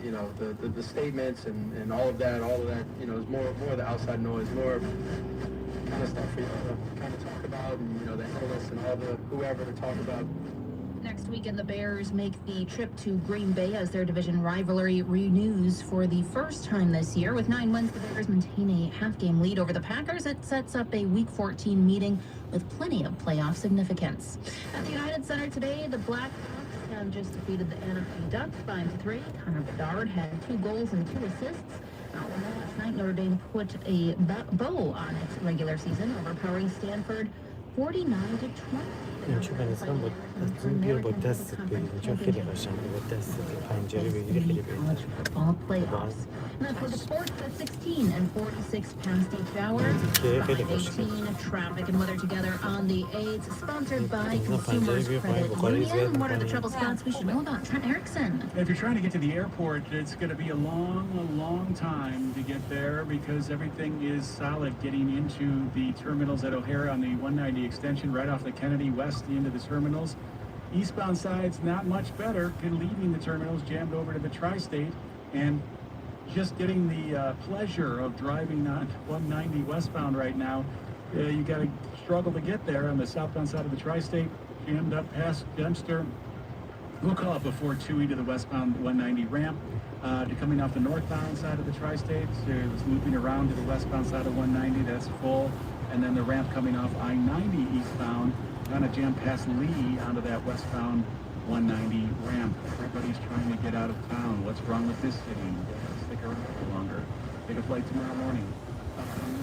The statements and all of that, is more of the outside noise, more of kind of stuff for you to kind of talk about, and the analysts and all the whoever to talk about.
Next weekend, the Bears make the trip to Green Bay as their division rivalry renews for the first time this year. With 9 wins, the Bears maintain a half-game lead over the Packers. It sets up a Week 14 meeting with plenty of playoff significance. At the United Center today, the Blackhawks have just defeated the Anaheim Ducks 5-3. Connor Bedard had 2 goals and 2 assists. Last night, Notre Dame put a bow on its regular season, overpowering Stanford 49-20.
شوفان با بیار با دست بگیریم چون خیلی قشنگه با دست پنجره بگیری خیلی بهتر.
All playoffs. And that's for the sports at 16 and 46 past each hour. 5:18, traffic and weather together on the 8th, sponsored by Consumers Credit Union. What are the trouble spots we should know about? Trent Erickson.
If you're trying to get to the airport, it's going to be a long time to get there because everything is solid getting into the terminals at O'Hare on the 190 extension right off the Kennedy west into the terminals. Eastbound side's not much better. Leaving the terminals jammed over to the tri-state, and just getting the pleasure of driving on 190 westbound right now, you got to struggle to get there on the southbound side of the tri-state, jammed up past Dempster. We'll call it before 2E to the westbound 190 ramp. To coming off the northbound side of the tri-state, it's looping around to the westbound side of 190, that's full. And then the ramp coming off I-90 eastbound, kind of jammed past Lee onto that westbound 190 ramp. Everybody's trying to get out of town. What's wrong with this city? Stick around a little longer. Take a flight tomorrow morning.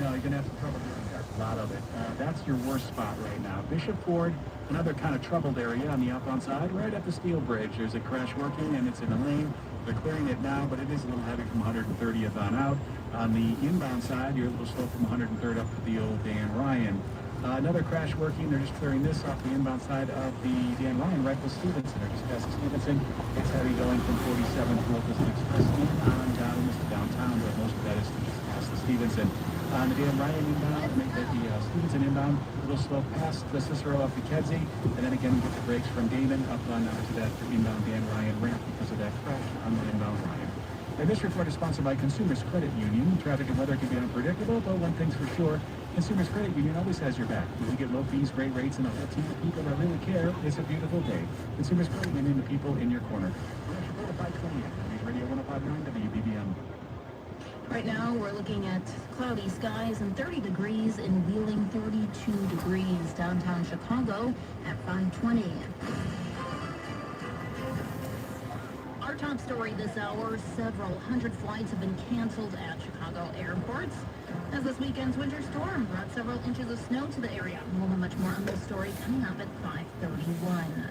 No, you're going to have some trouble doing that. A lot of it. That's your worst spot right now. Bishop Ford, another kind of troubled area on the outbound side, right at the steel bridge. There's a crash working and it's in a lane. They're clearing it now, but it is a little heavy from 130th on out. On the inbound side, you're a little slow from 103rd up to the old Dan Ryan. Another crash working. They're just clearing this off the inbound side of the Dan Ryan right with Stevenson. They're just past Stevenson. It's heavy going from 47th Wilkinson Express on down to downtown, but most of that is just past the Stevenson. On the Dan Ryan inbound, make that the Stevenson inbound, a little slow past the Cicero up to Kedzie, and then again get the brakes from Damon up on to that inbound Dan Ryan ramp because of that crash on the inbound Ryan. And this report is sponsored by Consumers Credit Union. Traffic and weather can be unpredictable, but one thing's for sure, Consumers Credit Union always has your back. When you get low fees, great rates, and a whole team of people that really care, it's a beautiful day. Consumers Credit Union, the people in your corner. Report 528, Radio 105.9 WBBM.
Right now, we're looking at cloudy skies and 30 degrees in Wheeling, 32 degrees downtown Chicago at 5:20. Our top story this hour, several hundred flights have been canceled at Chicago airports as this weekend's winter storm brought several inches of snow to the area. We'll know much more on this story coming up at 5:31.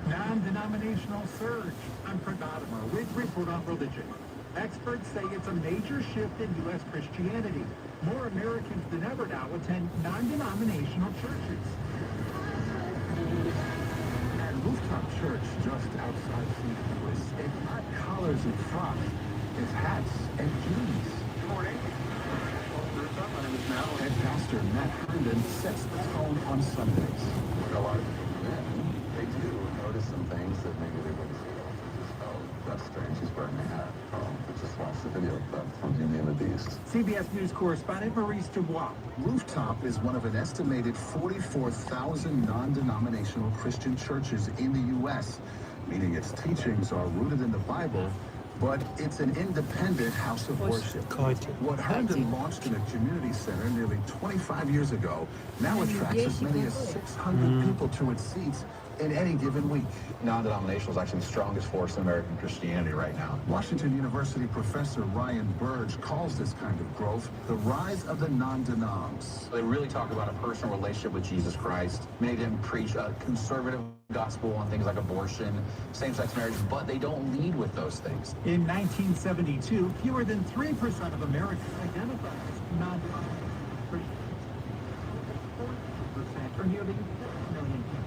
Non-denominational surge. I'm Kurt Gadamer with Report on Religion. Experts say it's a major shift in U.S. Christianity. More Americans than ever now attend non-denominational churches.
At Rooftop Church just outside St. Louis, it's not collars and frocks, it's hats and jeans.
Good morning. Rooftop, my name is Mal.
And Pastor Matt Herndon sets the tone on Sundays.
A lot of men, they do notice some things that maybe they wouldn't see. Oh, that's strange, he's wearing a hat. Just watch the video from Beauty and the Beast.
CBS News correspondent Maurice Dubois.
Rooftop is one of an estimated 44,000 non-denominational Christian churches in the U.S., meaning its teachings are rooted in the Bible, but it's an independent house of worship. What Herndon launched in a community center nearly 25 years ago now attracts as many as 600 people to its seats in any given week.
Non-denominational is actually the strongest force in American Christianity right now.
Washington University professor Ryan Burge calls this kind of growth the rise of the non-denoms.
They really talk about a personal relationship with Jesus Christ. Many of them preach a conservative gospel on things like abortion, same-sex marriage, but they don't lead with those things.
In 1972, fewer than 3% of Americans identified as non-denominational Christians. 40% or nearly 6 million people.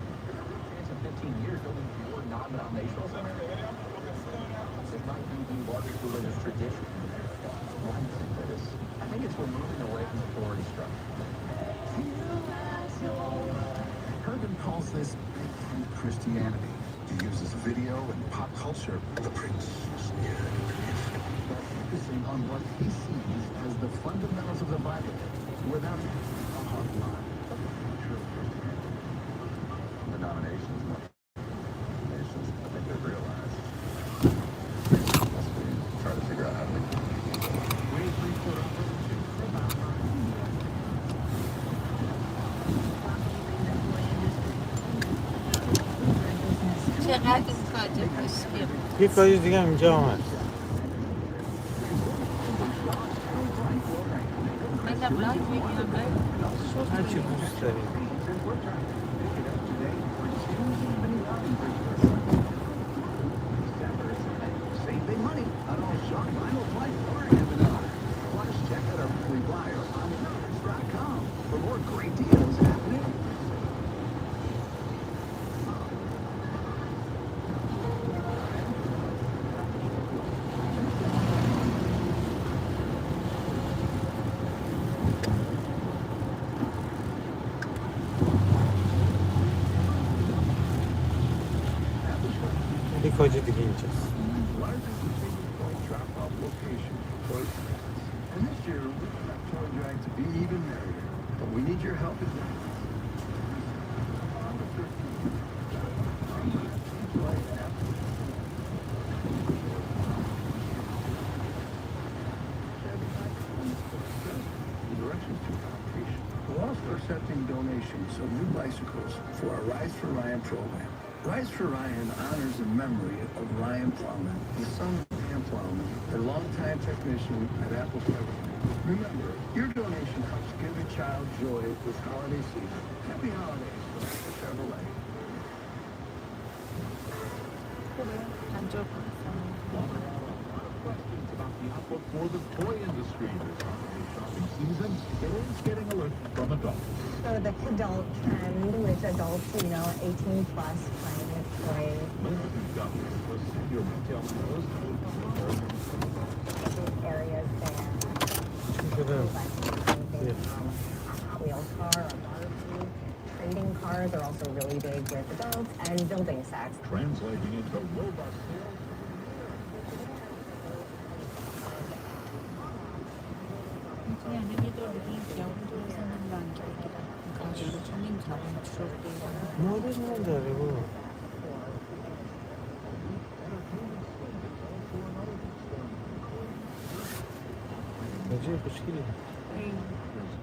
15 years, there'll be more non-denominationals in America. It might be the largest religious tradition in America. Why do you think that is? I think it's we're moving away from authority structure.
Herndon calls this big tent Christianity. He uses video and pop culture. The prince is near the tradition. Focusing on what he sees as the fundamentals of the Bible without a hard line.
Denominations. I think they realize. That's what we try to figure out how to make it.
یه کاری دیگه اینجا آمد. هر چی دوست داریم.
Saving money on all Shark Vinyl Flight Florida. Plus, check out our weekly flyer on Nov30.com for more great deals happening.
یه کاری دیگه اینجاست.
And this year, we want Toy Drag to be even merrier, but we need your help as well. On the 13th, directions to completion. We're also accepting donations of new bicycles for our Rise for Ryan program. Rise for Ryan honors the memory of Ryan Plowman, the son of Pam Plowman, a longtime technician at Apple Chevrolet. Remember, your donation helps give a child joy this holiday season. Happy holidays from Apple Chevrolet.
Questions about the outlook for the toy industry this holiday shopping season. It is getting alert from adults.
So the adult trend, which adults, 18 plus playing with toys.
Your retail stores.
Areas there. Hot Wheels car or barbecue. Trading cars are also really big with adults, and building sets.
Translating into robust sales.
مدل نداره بابا. بچه خوشگلی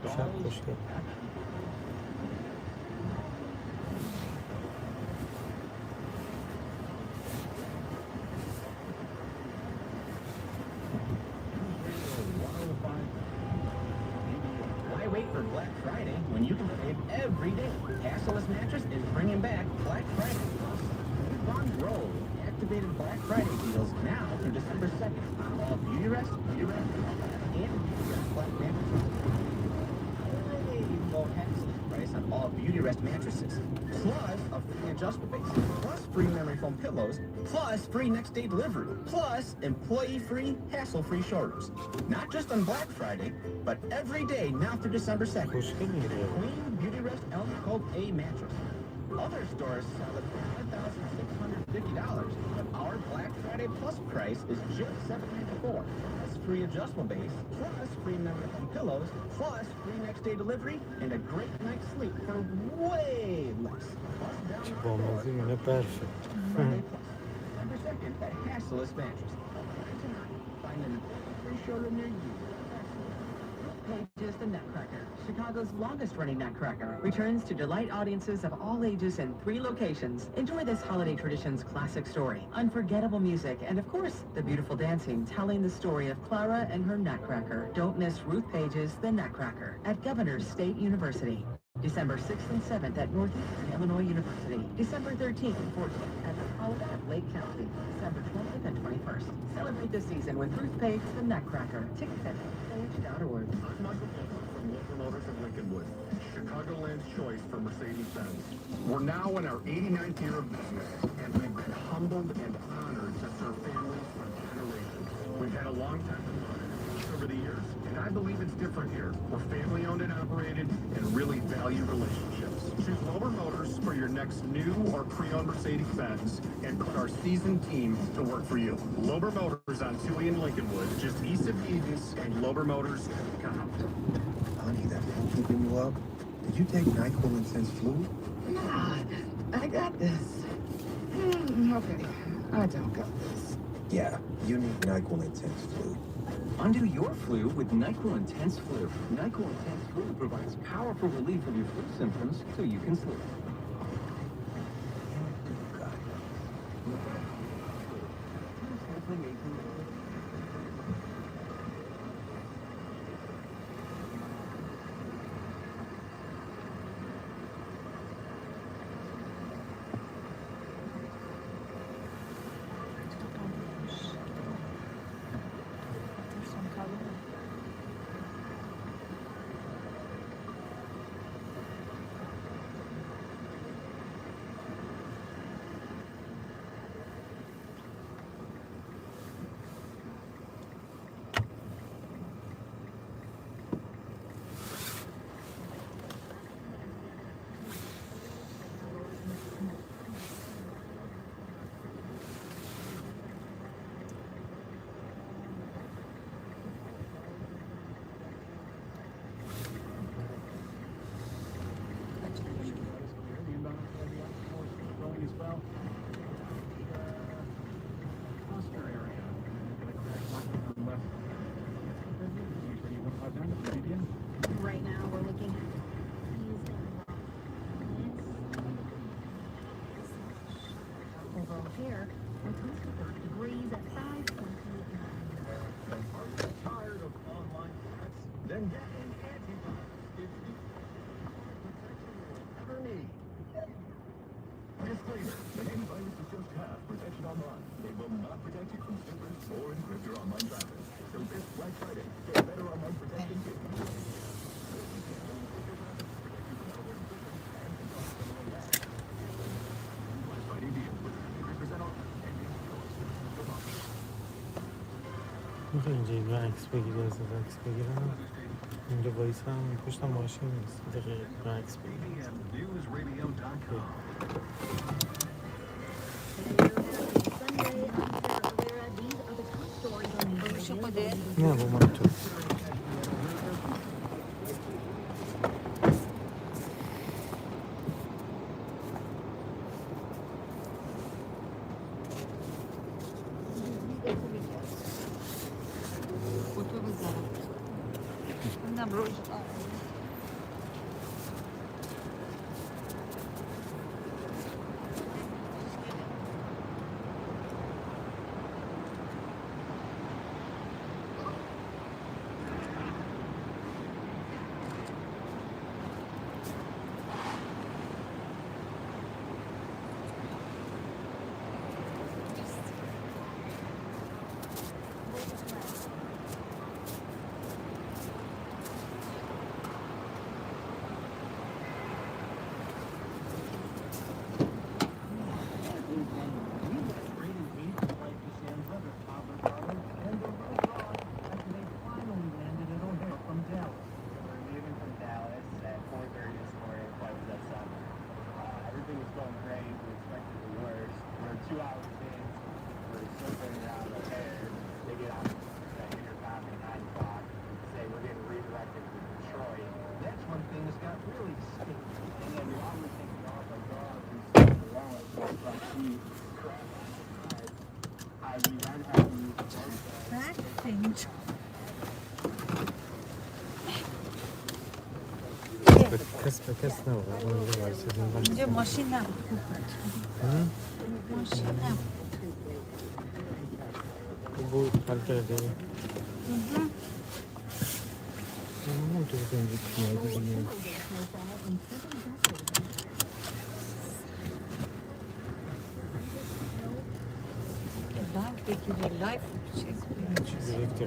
شب خوشگل.
Why wait for Black Friday when you can save every day? Castleless Mattress is bringing back Black Friday deals. Keep on roll activated Black Friday deals now through December 2nd on all Beauty Rest, and Beauty Rest Black mattresses. Low Castleless price on all Beauty Rest mattresses, plus a free adjustable base, plus free memory foam pillows, plus free next day delivery, plus employee-free, hassle-free showrooms. Not just on Black Friday, but every day now through December 2nd. Get a Queen Beauty Rest Elm Cove A mattress. Other stores sell it for $5,650, but our Black Friday Plus price is just $794. Plus free adjustable base, plus free memory foam pillows, plus free next day delivery, and a great night's sleep for way less.
چه بامزه اینه پرفکت.
Friday Plus. December 2nd at Castleless Mattress. Find an free showroom near you.
Pages the Nutcracker, Chicago's longest-running Nutcracker, returns to delight audiences of all ages in 3 locations. Enjoy this holiday tradition's classic story, unforgettable music, and of course, the beautiful dancing telling the story of Clara and her Nutcracker. Don't miss Ruth Page's The Nutcracker at Governor's State University. December 6th and 7th at Northeastern Illinois University. December 13th and 14th at the College of Lake County. December 20th and 21st. Celebrate the season with Ruth Page, The Nutcracker. Tickets at page.org.
I'm Michael from Local Motors of Lincolnwood, Chicagoland's choice for Mercedes-Benz. We're now in our 89th year of business, and we've been humbled and honored to serve families for generations. We've had a long time over the years, and I believe it's different here. We're family-owned and operated and really value relationships. Choose Lober Motors for your next new or pre-owned Mercedes-Benz and put our seasoned team to work for you. Lober Motors on Toohey and Lincolnwood, just east of Edens, and lobermotors.com.
Honey, that flu keeping you up? Did you take NyQuil Intense Flu?
Nah, I got this. Okay, I don't got this.
Yeah, you need NyQuil Intense Flu.
Undo your flu with NyQuil Intense Flu. NyQuil Intense Flu provides powerful relief of your flu symptoms so you can sleep.
Right now, we're looking at over here, we're 23 degrees at 5:20.
Tired of online threats? Then get an attorney. Disclaimer, the antiviruses just have protection online. They will not protect you from spoofers or encrypted online traffic. So this Black Friday, get better online protection too.
میخوای اینجا این عکس بگیری از عکس بگیرم اینجا وایس هم پشت ماشین نیست دقیقه عکس بگیرم نه با من تو کس به کس نبود
اینجا ماشین نبود ماشین نبود
بود حل کرده همونطور که اینجا پیاده دیگه
لایف
چیزی ریخته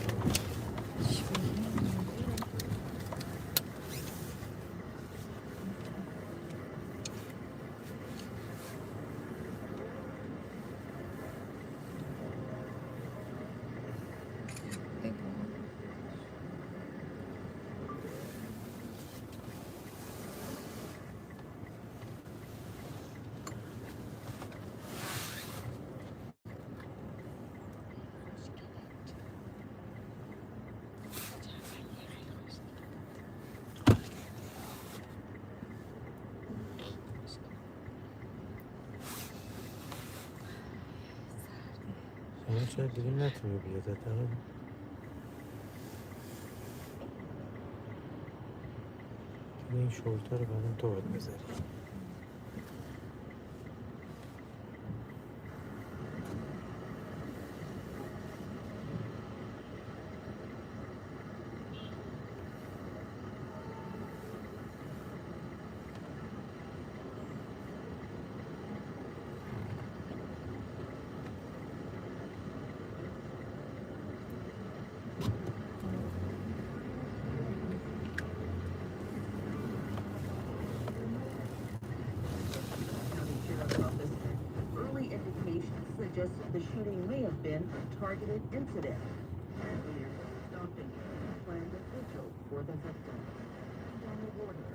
شاید دیگه نتونه بیاد حداقل این شورتا رو بعدم تو باید بذاری
suggested the shooting may have been a targeted incident. Stopping planned a vigil for the victim. On the border.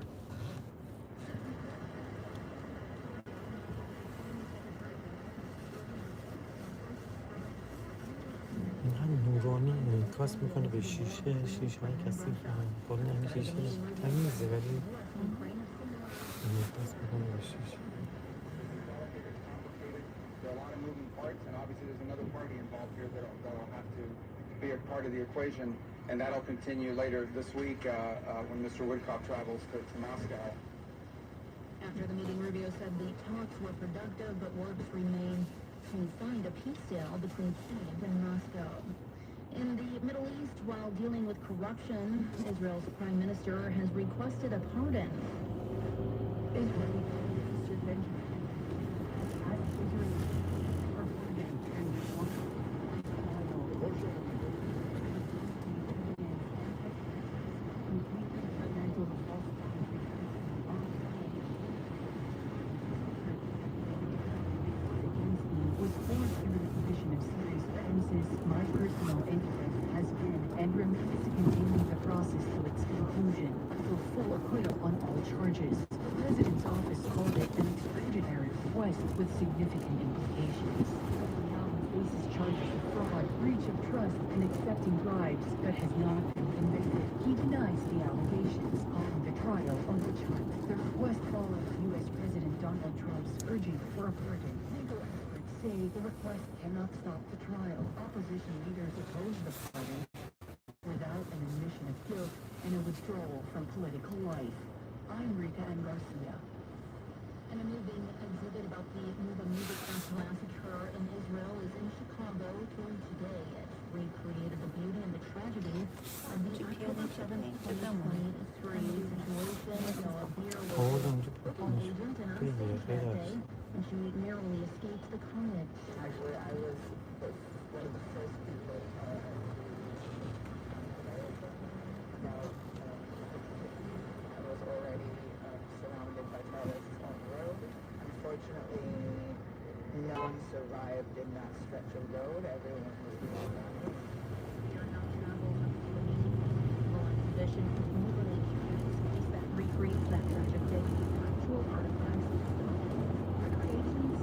اینقدر نورانی انعکاس میکنه به شیشه های کثیف کلا این شیشه تمیزه ولی انعکاس میکنه به شیشه
And obviously there's another party involved here that'll have to be a part of the equation, and that'll continue later this week when Mr. Woodcock travels to Moscow.
After the meeting, Rubio said the talks were productive, but works remain to find a peace deal between Kyiv and Moscow. In the Middle East, while dealing with corruption, Israel's prime minister has requested a pardon. Israeli Prime Minister Benjamin
my personal interest has been and remains continuing the process to its conclusion for full acquittal on all charges. The President's office called it an extraordinary request with significant implications. Netanyahu faces charges of fraud, breach of trust, and accepting bribes, but has not been convicted. He denies the allegations, calling the trial overturned. The request follows U.S. President Donald Trump's urging for a pardon. Legal experts say the request cannot stop the trial. Opposition leaders oppose the pardon without an initial accusation of guilt and a withdrawal from political life. I'm Rita and Garcia.
And a moving exhibit about the Nov30 massacre in Israel is in Chicago. Touring today, it recreated the beauty and the tragedy of the October 7th, 2023 situation. A beer was a football agent in on stage that day, and she narrowly escaped the carnage.
Actually, I was one of the first people. I was already surrounded by terrorists on the road. Unfortunately, no one survived in that stretch of road. Everyone was being done.
Exhibition continually curates space that recreates that tragic day. Actual artifacts, recreations.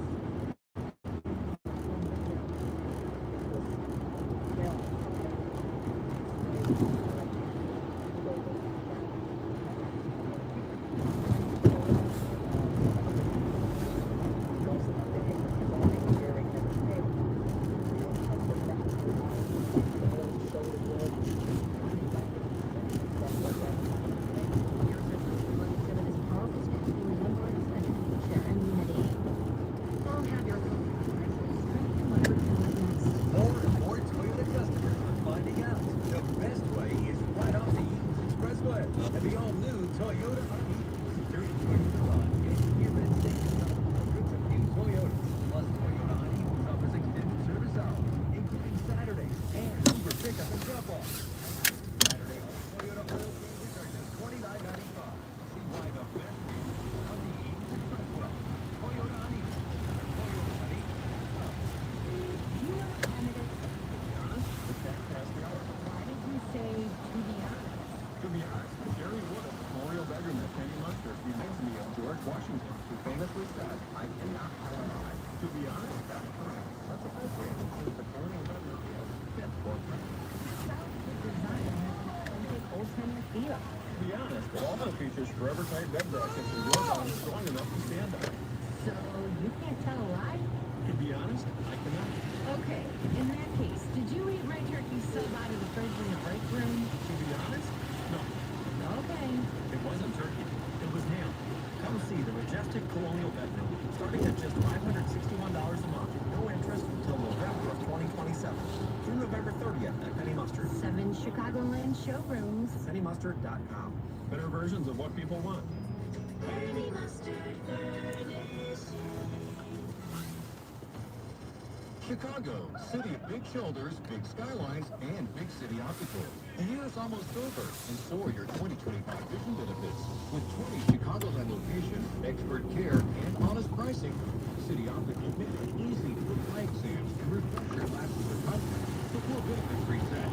Forever type bed brackets and your arm strong enough to stand on.
So you can't tell a lie?
To be honest, I cannot.
Okay, in that case, did you eat red turkey sub out of the fridge in the break room?
To be honest, no.
Okay.
It wasn't turkey. It was ham. Come see the majestic colonial bedroom, starting at just $561 a month. No interest until November of 2027. Through November 30th at Penny Mustard.
7 Chicagoland showrooms.
PennyMustard.com. Better versions of what people want.
Penny Mustard Furnish.
Chicago, city of big shoulders, big skylines, and big city optical. The year is almost over, and so are your 2025 vision benefits. With 20 Chicagoland locations, expert care, and honest pricing, City Optical makes it easy to book eye exams and refresh your glasses or contacts before benefits reset.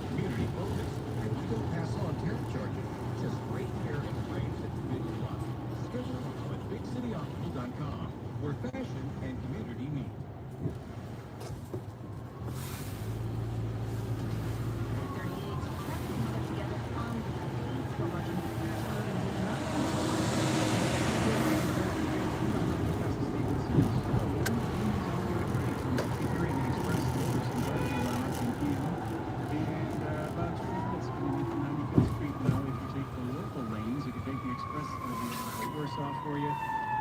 Community focus, and we don't pass on tariff charges. Just great care and claims that fit your life. Schedule at BigCityOptical.com, where fashion and community meet.
For you.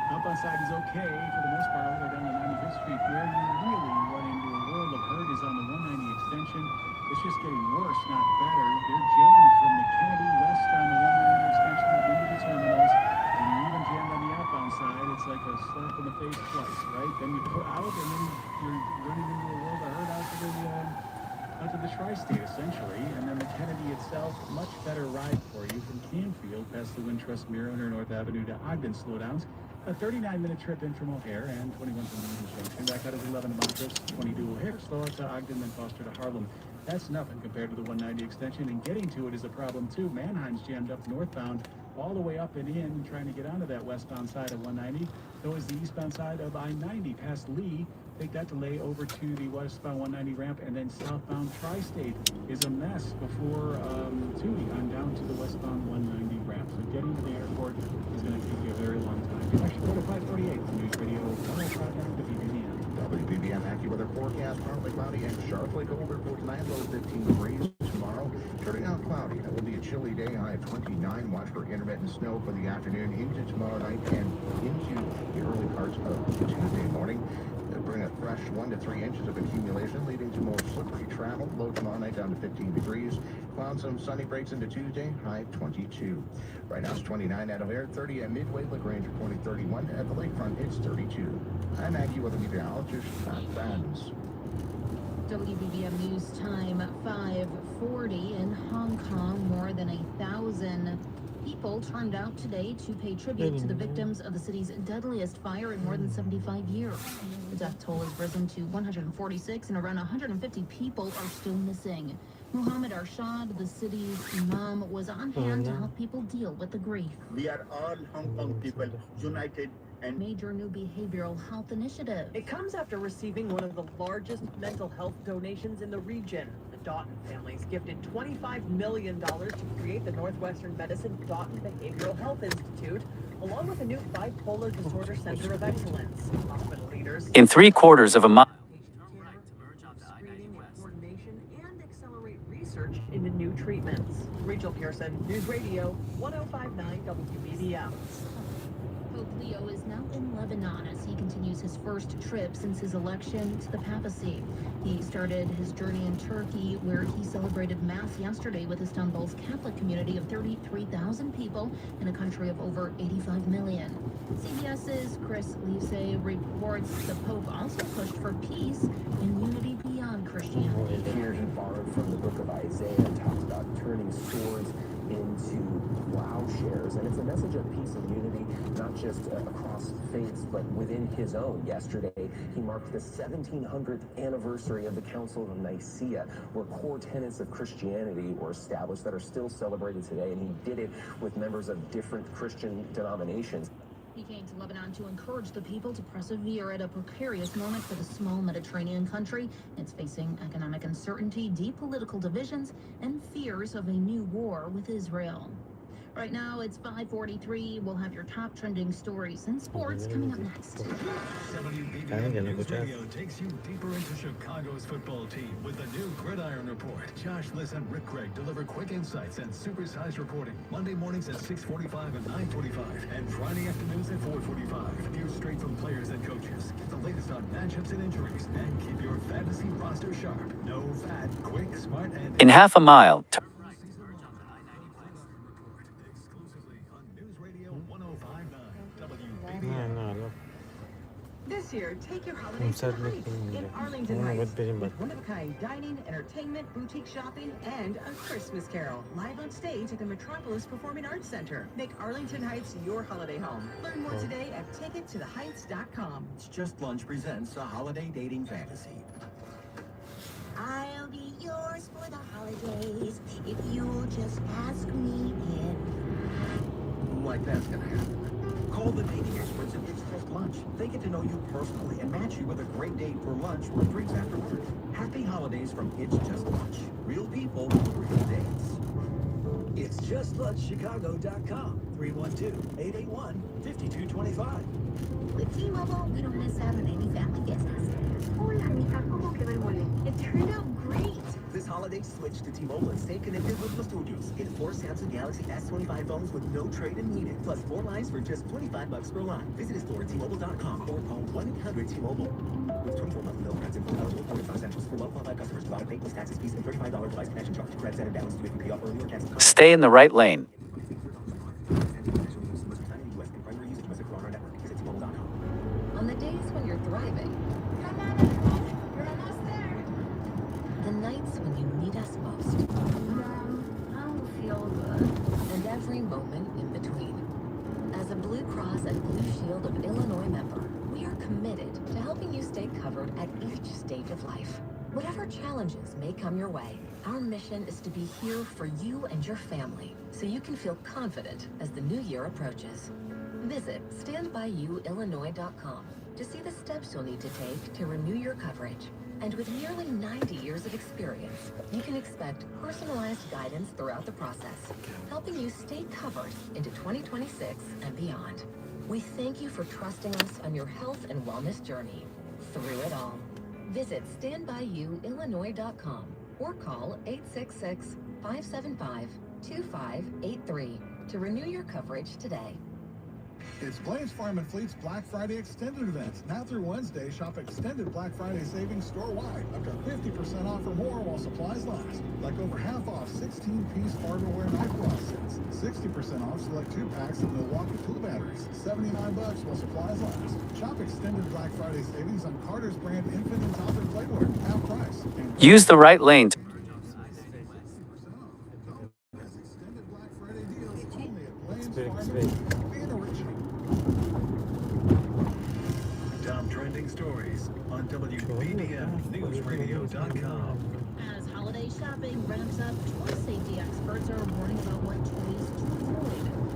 Outside is okay for the most part, all the way down to 95th Street. Where you really run into a world of hurt is on the 190 extension. It's just getting worse, not better. They're jammed from the Kennedy west on the 190 extension into the terminals, and you're even jammed on the outbound side. It's like a slap in the face twice, right? Then you put out, and then you're running into a world of hurt out to the tri-state, essentially. And then the Kennedy itself, much better ride for you from Canfield past the Wintrust Mirror under North Avenue to Ogden slowdowns. A 39-minute trip in from O'Hare and 21 from Union Junction. Back out of 11 to Montrose, 22 O'Hare, slow out to Ogden, then Foster to Harlem. That's nothing compared to the 190 extension, and getting to it is a problem too. Mannheim's jammed up northbound all the way up and in, trying to get onto that westbound side of 190. So is the eastbound side of I-90 past Lee. Take that delay over to the westbound 190 ramp, and then southbound Tri-State is a mess before Tootie on down to the westbound 190 ramp. So getting to the airport is going to take you a very long time. Actually, go to 548 News Radio 105.9 WBBM.
WBBM AccuWeather forecast, partly cloudy and sharply colder for tonight, low 15 degrees. Tomorrow, Turning out cloudy. It will be a chilly day, high of 29. Watch for intermittent snow for the afternoon into tomorrow night and into the early parts of Tuesday morning. It'll bring a fresh 1 to 3 inches of accumulation, leading to more slippery travel. Low tomorrow night down to 15 degrees. Clouds, some sunny breaks into Tuesday, high of 22. Right now it's 29 at O'Hare, 30 at Midway. Lagrange reporting 31. At the lakefront, it's 32. I'm AccuWeather meteorologist Scott Fans.
WBBM News Time 5:40 in Hong Kong. More than 1,000 people turned out today to pay tribute to the victims of the city's deadliest fire in more than 75 years. The death toll has risen to 146 and around 150 people are still missing. Muhammad Arshad, the city's imam, was on hand to help people deal with the grief.
We are all Hong Kong people united and
major new behavioral health initiative.
It comes after receiving one of the largest mental health donations in the region. The Doughton families gifted $25 million to create the Northwestern Medicine Doughton Behavioral Health Institute, along with a new bipolar disorder center of excellence. Hospital leaders
in 3/4 of a mile.
Screening and coordination and accelerate research into new treatments. Rachel Pearson, News Radio 1059 WBBM.
Pope Leo is now in Lebanon as he continues his first trip since his election to the papacy. He started his journey in Turkey, where he celebrated Mass yesterday with Istanbul's Catholic community of 33,000 people in a country of over 85 million. CBS's Chris Livesay reports the Pope also pushed for peace and unity beyond Christianity.
Here he borrowed from the book of Isaiah and talked about turning swords into plowshares, and it's a message of peace and unity, not just across faiths, but within his own. Yesterday, he marked the 1700th anniversary of the Council of Nicaea, where core tenets of Christianity were established that are still celebrated today, and he did it with members of different Christian denominations.
He came to Lebanon to encourage the people to persevere at a precarious moment for the small Mediterranean country. It's facing economic uncertainty, deep political divisions, and fears of a new war with Israel. Right now, it's 5:43. We'll have your top trending stories and sports coming up next.
WBBM News Radio takes you deeper into Chicago's football team with the new Gridiron Report. Josh Liss and Rick Craig deliver quick insights and supersized reporting. Monday mornings at 6:45 and 9:45, and Friday afternoons at 4:45. News straight from players and coaches. Get the latest on matchups and injuries, and keep your fantasy roster sharp. No fat, quick, smart, and
In half a mile.
This year, take your holidays to the Heights in Arlington Heights with one-of-a-kind dining, entertainment, boutique shopping, and a Christmas carol live on stage at the Metropolis Performing Arts Center. Make Arlington Heights your holiday home. Learn more today at tickettotheheights.com.
It's Just Lunch presents a holiday dating fantasy.
I'll be yours for the holidays if you'll just ask me in.
Like that's gonna happen. Call the dating experts at It's Just Lunch. They get to know you personally and match you with a great date for lunch or drinks afterwards. Happy holidays from It's Just Lunch. Real people, real dates. It's JustLunchChicago.com. 312-881-5225.
With T-Mobile, we don't miss out on any family business. Hola, mija, ¿cómo quedó el mole? It turned out great.
This holiday, switch to T-Mobile and stay connected with the studios. Get 4 Samsung Galaxy S25 phones with no trade-in needed, plus 4 lines for just $25 per line. Visit a store at T-Mobile.com or call 1-800-T-Mobile. With 24 monthly bill credits and full eligible for essentials for well-qualified customers. Provide pay plus taxes, fees, and $35 device connection charge. Credits and balance due if you pay off early or cancel.
Stay in the right lane.
On the days when you're thriving, you're almost there. The nights when you need us most. I don't feel good. And every moment in between. As a Blue Cross and Blue Shield of Illinois member, we are committed to helping you stay covered at each stage of life. Whatever challenges may come your way, our mission is to be here for you and your family, so you can feel confident as the new year approaches. Visit StandByYouIllinois.com to see the steps you'll need to take to renew your coverage. And with nearly 90 years of experience, you can expect personalized guidance throughout the process, helping you stay covered into 2026 and beyond. We thank you for trusting us on your health and wellness journey through it all. Visit StandByYouIllinois.com or call 575-2583 to renew your coverage today.
It's Blaze Farm and Fleet's Black Friday Extended event. Now through Wednesday, shop extended Black Friday savings store-wide. Up to 50% off or more while supplies last. Like over half off 16-piece hardware knife block sets. 60% off select 2-packs of Milwaukee tool batteries. $79 while supplies last. Shop extended Black Friday savings on Carter's brand infant and toddler playwear. Half price. And
Use the right lane.
extended Black Friday deals only at Blaze
big,
Farm
it's
and
big.
Fleet. Being original.
Top trending stories on WBBMNewsRadio.com.
As holiday shopping ramps up, toy safety experts are warning about what toys to avoid.